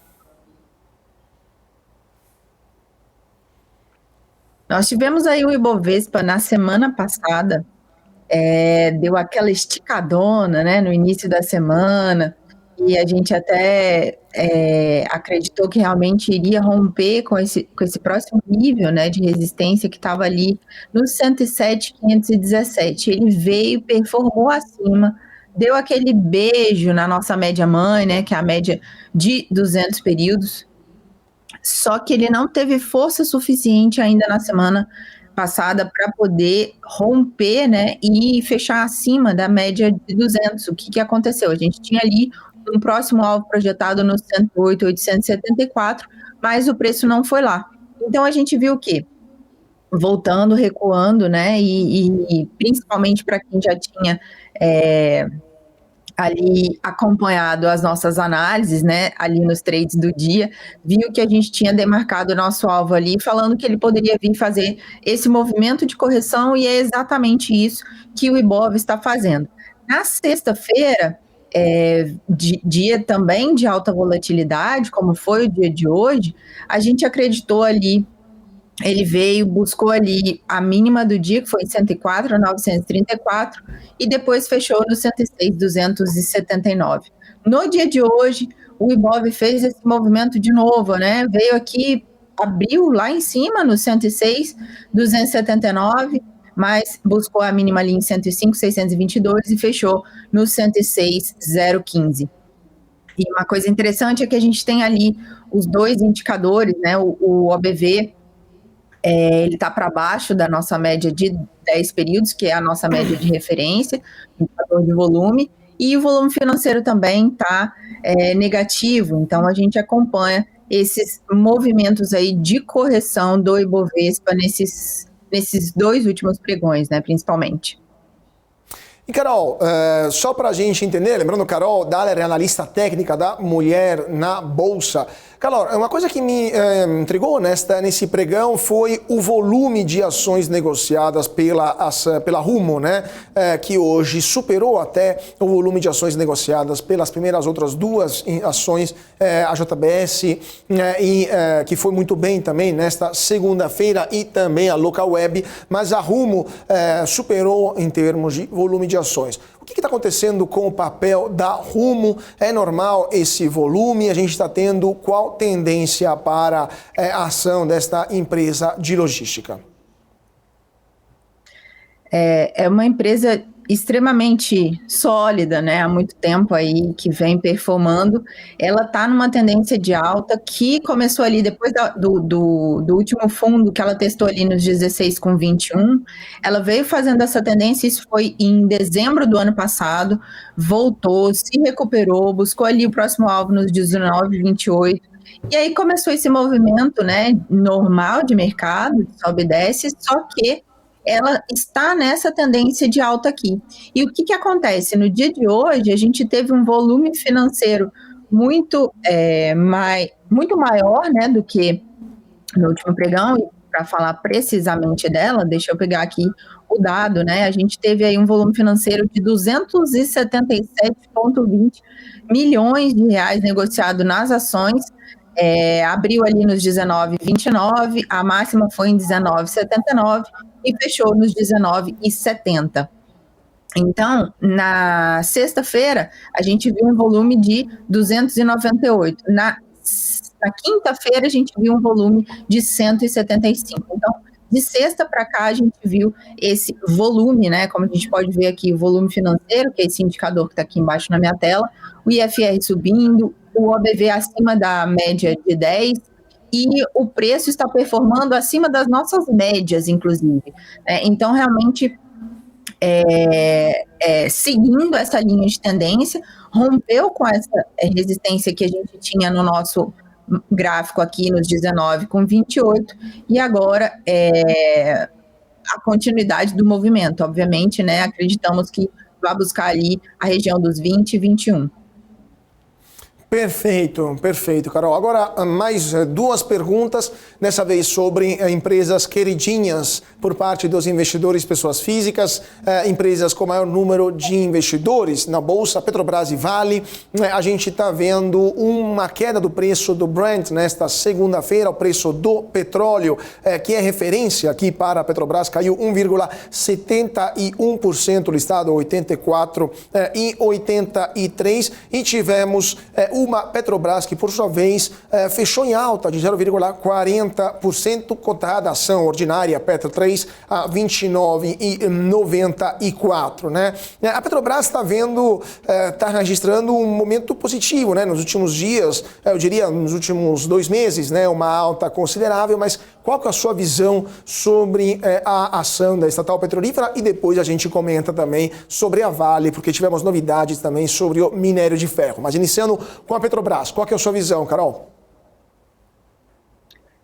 Nós tivemos aí o Ibovespa na semana passada, deu aquela esticadona, né, no início da semana, e a gente até acreditou que realmente iria romper com esse próximo nível, né, de resistência que estava ali no 107.517. Ele veio, performou acima, deu aquele beijo na nossa média mãe, né, que é a média de 200 períodos, só que ele não teve força suficiente ainda na semana passada para poder romper, né, e fechar acima da média de 200. O que aconteceu? A gente tinha ali um próximo alvo projetado no 108.874, mas o preço não foi lá. Então a gente viu o quê? Voltando, recuando, né, e principalmente para quem já tinha ali acompanhado as nossas análises, né, ali nos trades do dia, viu que a gente tinha demarcado o nosso alvo ali, falando que ele poderia vir fazer esse movimento de correção, e é exatamente isso que o Ibov está fazendo. Na sexta-feira, dia também de alta volatilidade, como foi o dia de hoje, a gente acreditou ali, ele veio, buscou ali a mínima do dia, que foi em 104.934, e depois fechou no 106.279. No dia de hoje, o Ibov fez esse movimento de novo, né? Veio aqui, abriu lá em cima no 106.279, mas buscou a mínima ali em 105.622 e fechou no 106.015. E uma coisa interessante é que a gente tem ali os dois indicadores, né? O OBV, ele está para baixo da nossa média de 10 períodos, que é a nossa média de referência, indicador de volume, e o volume financeiro também está negativo. Então a gente acompanha esses movimentos aí de correção do Ibovespa nesses dois últimos pregões, né, principalmente. E Carol, só para a gente entender, lembrando, Carol Daller é analista técnica da Mulher na Bolsa. Carol, uma coisa que me intrigou nesse pregão foi o volume de ações negociadas pela Rumo, né? Que hoje superou até o volume de ações negociadas pelas primeiras outras duas ações, a JBS, que foi muito bem também nesta segunda-feira, e também a Localweb, mas a Rumo superou em termos de volume de ações. O que está acontecendo com o papel da Rumo? É normal esse volume? A gente está tendo qual tendência para a ação desta empresa de logística? É uma empresa extremamente sólida, né, há muito tempo aí, que vem performando, ela está numa tendência de alta que começou ali depois do último fundo que ela testou ali nos 16,21, ela veio fazendo essa tendência, isso foi em dezembro do ano passado, voltou, se recuperou, buscou ali o próximo alvo nos 19,28, e aí começou esse movimento, né, normal de mercado, sobe e desce, só que ela está nessa tendência de alta aqui. E o que acontece? No dia de hoje, a gente teve um volume financeiro muito maior, né, do que no último pregão. E para falar precisamente dela, deixa eu pegar aqui o dado, né? A gente teve aí um volume financeiro de 277,20 milhões de reais negociado nas ações. Abriu ali nos 19,29, a máxima foi em 19,79 e fechou nos 19,70. Então, na sexta-feira, a gente viu um volume de 298. Na quinta-feira, a gente viu um volume de 175. Então, de sexta para cá, a gente viu esse volume, né? Como a gente pode ver aqui, o volume financeiro, que é esse indicador que está aqui embaixo na minha tela, o IFR subindo, o OBV acima da média de 10, e o preço está performando acima das nossas médias, inclusive. Então, realmente, seguindo essa linha de tendência, rompeu com essa resistência que a gente tinha no nosso gráfico aqui nos 19,28, e agora a continuidade do movimento, obviamente, né? Acreditamos que vai buscar ali a região dos 20 e 21. Perfeito, perfeito, Carol. Agora, mais duas perguntas, dessa vez sobre empresas queridinhas por parte dos investidores, pessoas físicas, empresas com maior número de investidores na Bolsa, Petrobras e Vale. A gente está vendo uma queda do preço do Brent nesta segunda-feira, o preço do petróleo, que é referência aqui para a Petrobras, caiu 1,71%, listado 84,83, e tivemos uma Petrobras que, por sua vez, fechou em alta de 0,40%, cotada a ação ordinária Petro 3 a 29,94, né? A Petrobras está registrando um momento positivo, né? Nos últimos dias, eu diria nos últimos 2 meses, né? Uma alta considerável, mas qual que é a sua visão sobre a ação da estatal petrolífera? E depois a gente comenta também sobre a Vale, porque tivemos novidades também sobre o minério de ferro. Mas iniciando com a Petrobras, qual que é a sua visão, Carol?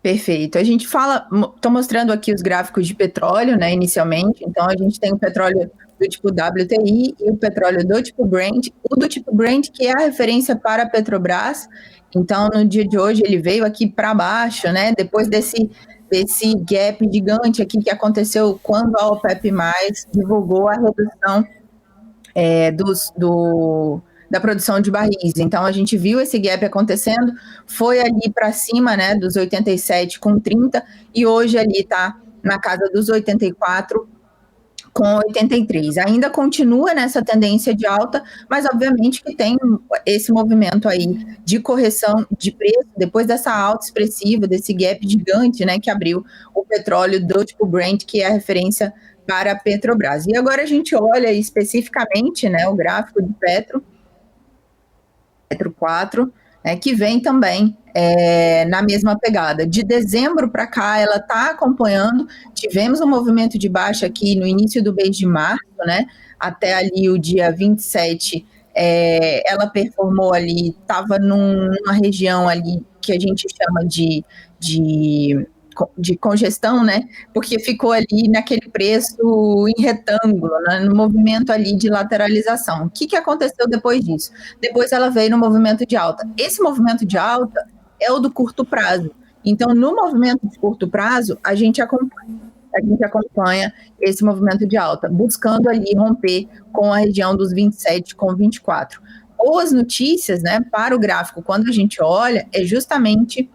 Perfeito. A gente estou mostrando aqui os gráficos de petróleo, né, inicialmente. Então, a gente tem o petróleo do tipo WTI e o petróleo do tipo Brent. O do tipo Brent, que é a referência para a Petrobras. Então, no dia de hoje, ele veio aqui para baixo, né, depois desse gap gigante aqui que aconteceu quando a OPEP+, divulgou a redução da produção de barris. Então, a gente viu esse gap acontecendo, foi ali para cima, né, dos 87,30, e hoje ali está na casa dos 84,83. Ainda continua nessa tendência de alta, mas obviamente que tem esse movimento aí de correção de preço, depois dessa alta expressiva, desse gap gigante, né, que abriu o petróleo do tipo Brent, que é a referência para a Petrobras. E agora a gente olha especificamente, né, o gráfico de Petro 4, que vem também na mesma pegada. De dezembro para cá, ela está acompanhando, tivemos um movimento de baixa aqui no início do mês de março, né, até ali o dia 27, ela performou ali, estava numa região ali que a gente chama de congestão, né? Porque ficou ali naquele preço em retângulo, né? No movimento ali de lateralização. O que aconteceu depois disso? Depois ela veio no movimento de alta. Esse movimento de alta é o do curto prazo. Então, no movimento de curto prazo, a gente acompanha esse movimento de alta, buscando ali romper com a região dos 27,24. Boas notícias, né, para o gráfico, quando a gente olha, é justamente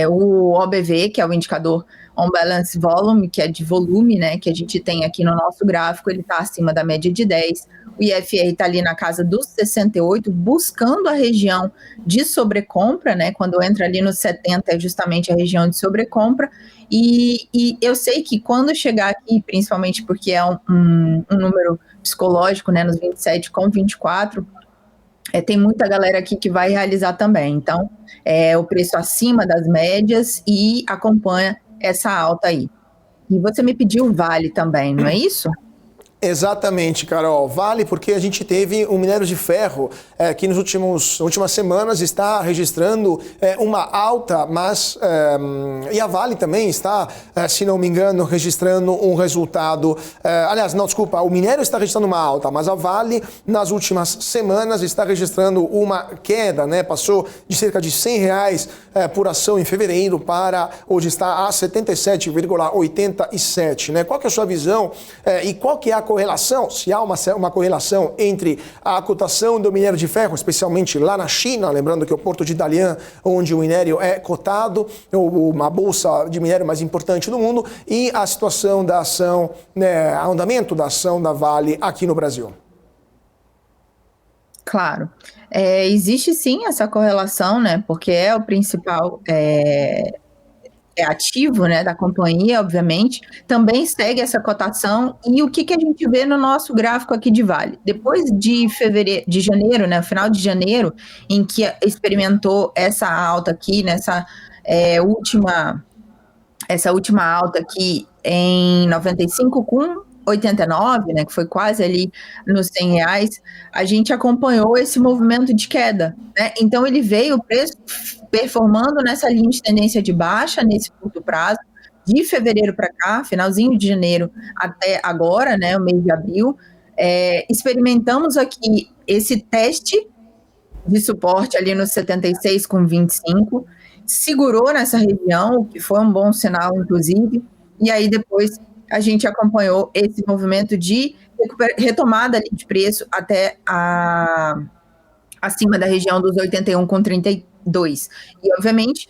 o OBV, que é o indicador On Balance Volume, que é de volume, né, que a gente tem aqui no nosso gráfico, ele está acima da média de 10. O IFR está ali na casa dos 68, buscando a região de sobrecompra, né, quando entra ali nos 70 é justamente a região de sobrecompra. E eu sei que quando chegar aqui, principalmente porque é um número psicológico, né, nos 27 com 24, tem muita galera aqui que vai realizar também. Então, o preço acima das médias e acompanha essa alta aí. E você me pediu Vale também, não é isso? Exatamente, Carol. Vale porque a gente teve um minério de ferro que nas últimas semanas está registrando uma alta, mas e a Vale também está, se não me engano, registrando um resultado. Aliás, não, desculpa, o minério está registrando uma alta, mas a Vale nas últimas semanas está registrando uma queda, né? Passou de cerca de R$100 por ação em fevereiro para hoje está a 77,87, né? Qual que é a sua visão e qual que é a correlação, se há uma correlação entre a cotação do minério de ferro, especialmente lá na China, lembrando que o Porto de Dalian, onde o minério é cotado, uma bolsa de minério mais importante do mundo, e a situação da ação, né, o andamento da ação da Vale aqui no Brasil. Claro. Existe sim essa correlação, né, porque é o principal ativo, né, da companhia, obviamente, também segue essa cotação. E o que a gente vê no nosso gráfico aqui de Vale? Depois de janeiro, né, final de janeiro, em que experimentou essa alta aqui, nessa última alta aqui em 95 com 89, né, que foi quase ali nos R$100, a gente acompanhou esse movimento de queda, né? Então ele veio o preço performando nessa linha de tendência de baixa nesse curto prazo, de fevereiro para cá, finalzinho de janeiro até agora, né, o mês de abril. Experimentamos aqui esse teste de suporte ali nos 76,25, segurou nessa região, o que foi um bom sinal, inclusive, e aí depois a gente acompanhou esse movimento de retomada ali de preço até acima da região dos 81,32. E, obviamente,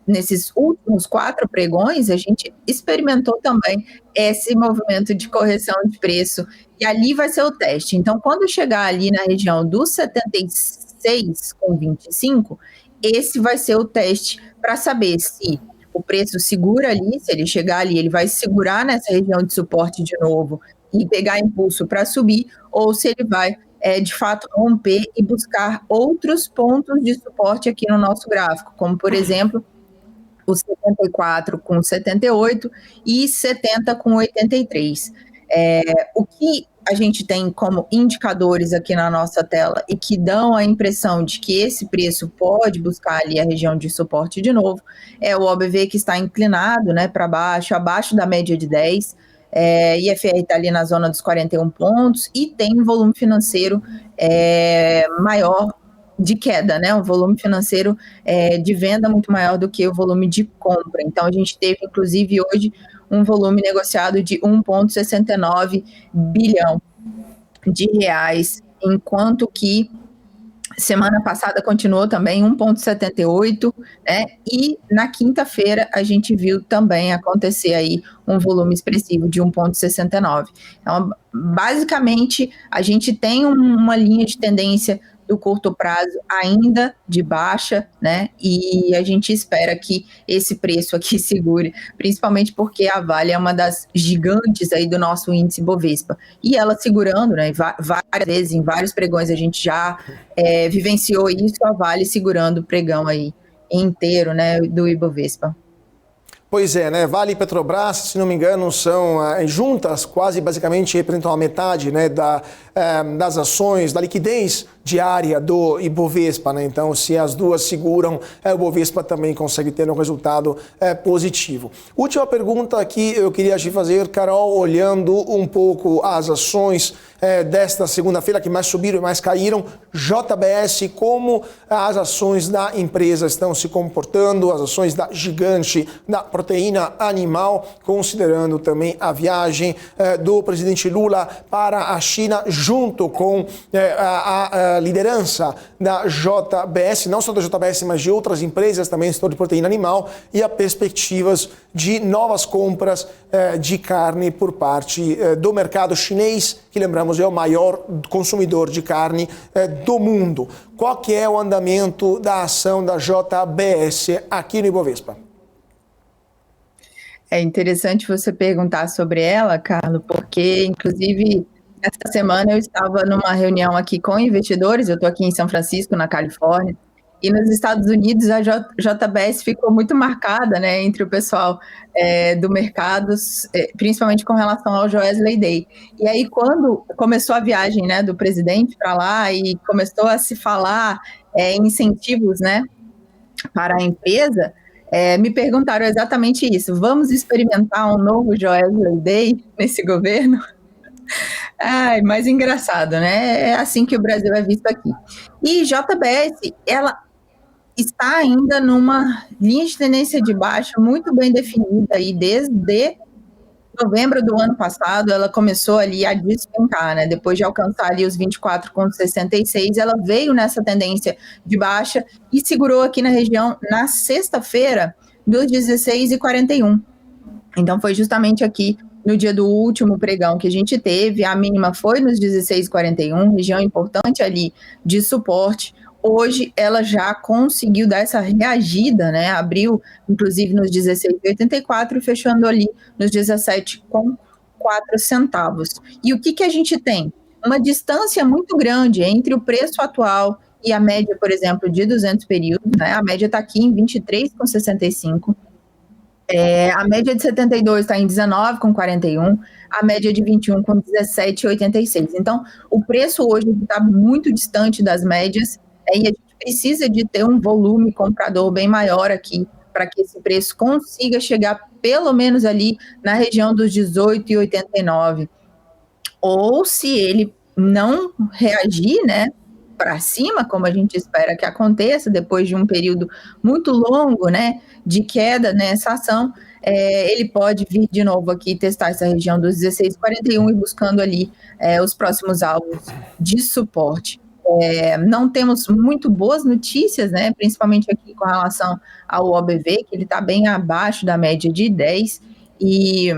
nesses últimos 4 pregões, a gente experimentou também esse movimento de correção de preço, e ali vai ser o teste. Então, quando chegar ali na região dos 76,25, esse vai ser o teste para saber se o preço segura ali, se ele chegar ali, ele vai segurar nessa região de suporte de novo e pegar impulso para subir, ou se ele vai, de fato, romper e buscar outros pontos de suporte aqui no nosso gráfico, como, por exemplo, os 74,78 e 70,83. O que a gente tem como indicadores aqui na nossa tela e que dão a impressão de que esse preço pode buscar ali a região de suporte de novo, é o OBV que está inclinado, né, para baixo, abaixo da média de 10, IFR está ali na zona dos 41 pontos e tem um volume financeiro maior de queda, né, um volume financeiro de venda muito maior do que o volume de compra. Então a gente teve, inclusive, hoje um volume negociado de 1,69 bilhão de reais, enquanto que semana passada continuou também 1,78, né? E na quinta-feira a gente viu também acontecer aí um volume expressivo de 1,69. Então, basicamente, a gente tem uma linha de tendência do curto prazo ainda de baixa, né? E a gente espera que esse preço aqui segure, principalmente porque a Vale é uma das gigantes aí do nosso índice Bovespa. E ela segurando, né? Várias vezes, em vários pregões, a gente já vivenciou isso, a Vale segurando o pregão aí inteiro, né? Do Ibovespa. Pois é, né? Vale e Petrobras, se não me engano, são juntas, quase basicamente representam a metade, né, das ações, da liquidez diária do Ibovespa, né? Então, se as duas seguram, o Ibovespa também consegue ter um resultado positivo. Última pergunta que eu queria te fazer, Carol, olhando um pouco as ações desta segunda-feira, que mais subiram e mais caíram, JBS, como as ações da empresa estão se comportando, as ações da gigante da proteína animal, considerando também a viagem do presidente Lula para a China, junto com a liderança da JBS, não só da JBS, mas de outras empresas também, setor de proteína animal, e as perspectivas de novas compras de carne por parte do mercado chinês, que lembramos é o maior consumidor de carne do mundo. Qual que é o andamento da ação da JBS aqui no Ibovespa? É interessante você perguntar sobre ela, Carlos, porque, inclusive, esta semana eu estava numa reunião aqui com investidores, eu estou aqui em São Francisco, na Califórnia, e nos Estados Unidos a JBS ficou muito marcada, né, entre o pessoal do mercado, principalmente com relação ao Joesley Day. E aí, quando começou a viagem, né, do presidente para lá e começou a se falar em incentivos, né, para a empresa, me perguntaram exatamente isso: vamos experimentar um novo Joesley Day nesse governo? Ai, mais engraçado, né? É assim que o Brasil é visto aqui. E JBS, ela está ainda numa linha de tendência de baixa muito bem definida, e desde novembro do ano passado ela começou ali a despencar, né? Depois de alcançar ali os 24,66, ela veio nessa tendência de baixa e segurou aqui na região na sexta-feira dos 16,41. Então foi justamente aqui no dia do último pregão que a gente teve, a mínima foi nos 16,41, região importante ali de suporte. Hoje ela já conseguiu dar essa reagida, né? Abriu, inclusive, nos 16,84 e fechando ali nos 17,04 centavos. E o que a gente tem? Uma distância muito grande entre o preço atual e a média, por exemplo, de 200 períodos, né? A média está aqui em 23,65. A média de 72 está em 19,41, a média de 21 com 17,86. Então, o preço hoje está muito distante das médias, e a gente precisa de ter um volume comprador bem maior aqui para que esse preço consiga chegar pelo menos ali na região dos 18,89. Ou se ele não reagir, né, para cima, como a gente espera que aconteça, depois de um período muito longo, né, de queda nessa ação, ele pode vir de novo aqui testar essa região dos 16,41 e buscando ali os próximos alvos de suporte. Não temos muito boas notícias, né, principalmente aqui com relação ao OBV, que ele está bem abaixo da média de 10, e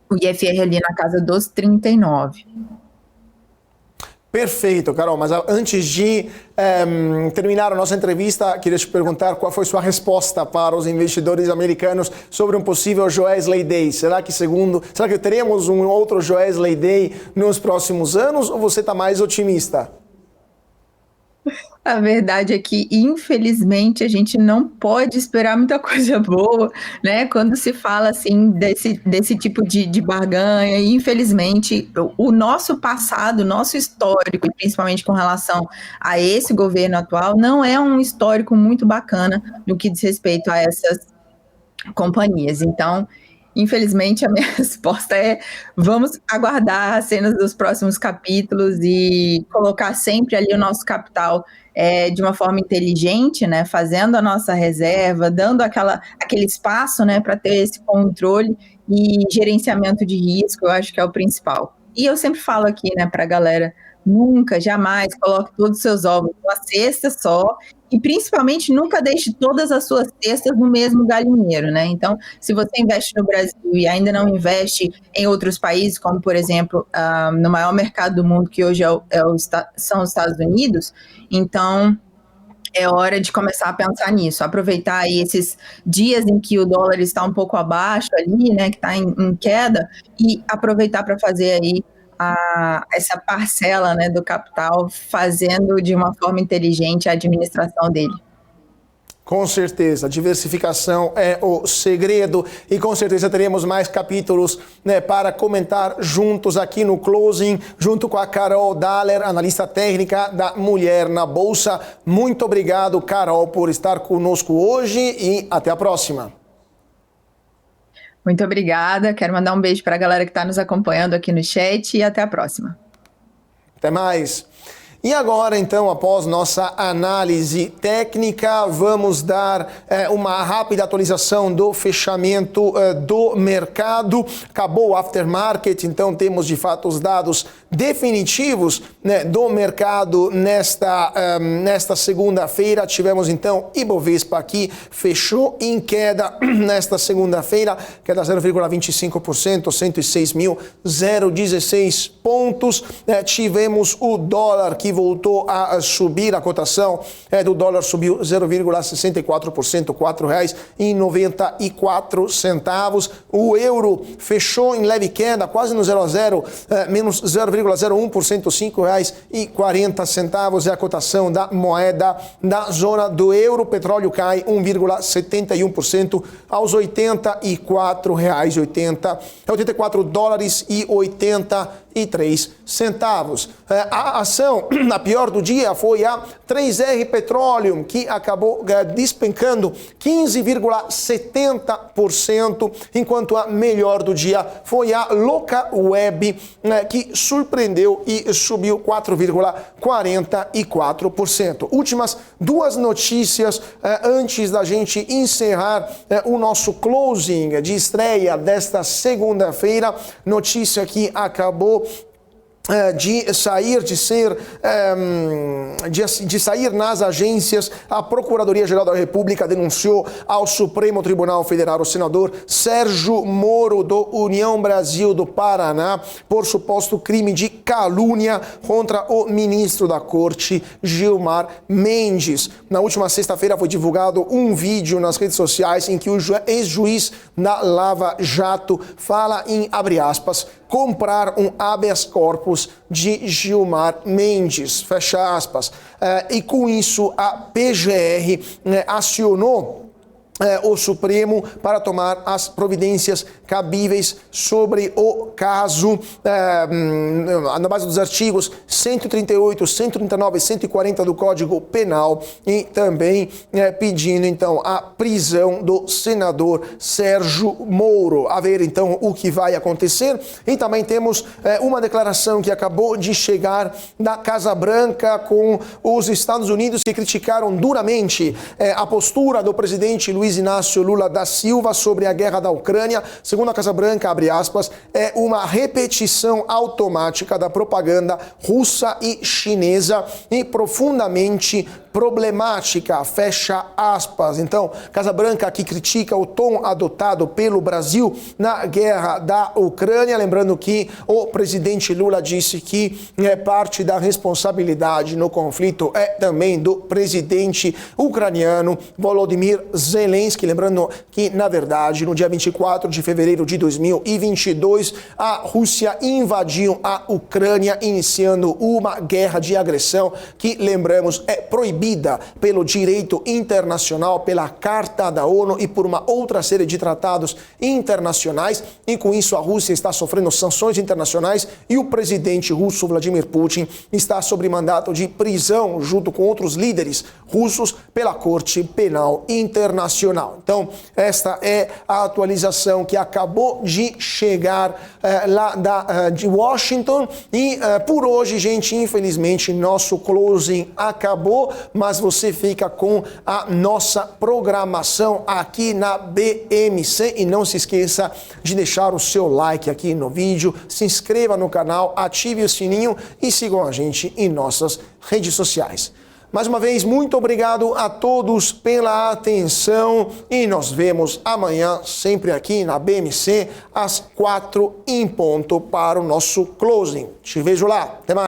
o IFR ali na casa dos 39. Perfeito, Carol, mas antes de terminar a nossa entrevista, queria te perguntar qual foi sua resposta para os investidores americanos sobre um possível Joesley Day. Será que teremos um outro Joesley Day nos próximos anos, ou você está mais otimista? A verdade é que, infelizmente, a gente não pode esperar muita coisa boa, né? Quando se fala, assim, desse tipo de barganha. E, infelizmente, o nosso passado, o nosso histórico, principalmente com relação a esse governo atual, não é um histórico muito bacana no que diz respeito a essas companhias. Então, infelizmente, a minha resposta é: vamos aguardar as cenas dos próximos capítulos e colocar sempre ali o nosso capital de uma forma inteligente, né, fazendo a nossa reserva, dando aquele espaço, né, para ter esse controle e gerenciamento de risco. Eu acho que é o principal. E eu sempre falo aqui, né, para a galera: nunca, jamais coloque todos os seus ovos numa cesta só, e principalmente nunca deixe todas as suas cestas no mesmo galinheiro, né? Então, se você investe no Brasil e ainda não investe em outros países, como, por exemplo, no maior mercado do mundo, que hoje são os Estados Unidos, então é hora de começar a pensar nisso, aproveitar aí esses dias em que o dólar está um pouco abaixo ali, né, que está em queda, e aproveitar para fazer aí essa parcela, né, do capital, fazendo de uma forma inteligente a administração dele. Com certeza, diversificação é o segredo, e com certeza teremos mais capítulos, né, para comentar juntos aqui no Closing, junto com a Carol Daller, analista técnica da Mulher na Bolsa. Muito obrigado, Carol, por estar conosco hoje, e até a próxima. Muito obrigada, quero mandar um beijo para a galera que está nos acompanhando aqui no chat, e até a próxima. Até mais. E agora, então, após nossa análise técnica, vamos dar uma rápida atualização do fechamento do mercado. Acabou o aftermarket, então temos de fato os dados definitivos, né, do mercado nesta segunda-feira. Tivemos então Ibovespa aqui, fechou em queda nesta segunda-feira, queda 0,25%, 106.016 pontos. Tivemos o dólar que voltou a subir, a cotação do dólar subiu 0,64%, R$ 4,94. O euro fechou em leve queda, quase no 0 a 0, menos 0,01%, R$ 5,40 é a cotação da moeda da zona do euro. O petróleo cai 1,71% aos R$ 84 dólares e 83 centavos. A ação, a pior do dia, foi a 3R Petroleum, que acabou despencando 15,70%, enquanto a melhor do dia foi a Locaweb, que surpreendeu e subiu 4,44%. Últimas duas notícias antes da gente encerrar o nosso closing de estreia desta segunda-feira. Notícia que acabou de sair nas agências. A Procuradoria-Geral da República denunciou ao Supremo Tribunal Federal o senador Sérgio Moro, do União Brasil do Paraná, por suposto crime de calúnia contra o ministro da Corte, Gilmar Mendes. Na última sexta-feira foi divulgado um vídeo nas redes sociais em que o ex-juiz da Lava Jato fala em, abre aspas, comprar um habeas corpus de Gilmar Mendes, fecha aspas. E com isso a PGR acionou o Supremo para tomar as providências cabíveis sobre o caso, na base dos artigos 138, 139 e 140 do Código Penal, e também pedindo então a prisão do senador Sérgio Moro. A ver então o que vai acontecer. E também temos uma declaração que acabou de chegar da Casa Branca com os Estados Unidos, que criticaram duramente a postura do presidente Luiz Inácio Lula da Silva sobre a guerra da Ucrânia. Segundo a Casa Branca, abre aspas, é uma repetição automática da propaganda russa e chinesa e profundamente problemática, fecha aspas. Então, Casa Branca aqui critica o tom adotado pelo Brasil na guerra da Ucrânia, lembrando que o presidente Lula disse que parte da responsabilidade no conflito é também do presidente ucraniano Volodymyr Zelensky, lembrando que, na verdade, no dia 24 de fevereiro de 2022, a Rússia invadiu a Ucrânia, iniciando uma guerra de agressão que, lembramos, é proibida pelo direito internacional, pela Carta da ONU e por uma outra série de tratados internacionais. E com isso a Rússia está sofrendo sanções internacionais e o presidente russo Vladimir Putin está sob mandato de prisão junto com outros líderes russos pela Corte Penal Internacional. Então, esta é a atualização que acabou de chegar lá de Washington. E por hoje, gente, infelizmente, nosso closing acabou, mas você fica com a nossa programação aqui na BMC e não se esqueça de deixar o seu like aqui no vídeo, se inscreva no canal, ative o sininho e sigam a gente em nossas redes sociais. Mais uma vez, muito obrigado a todos pela atenção e nos vemos amanhã, sempre aqui na BMC, às 4 em ponto para o nosso closing. Te vejo lá. Até mais.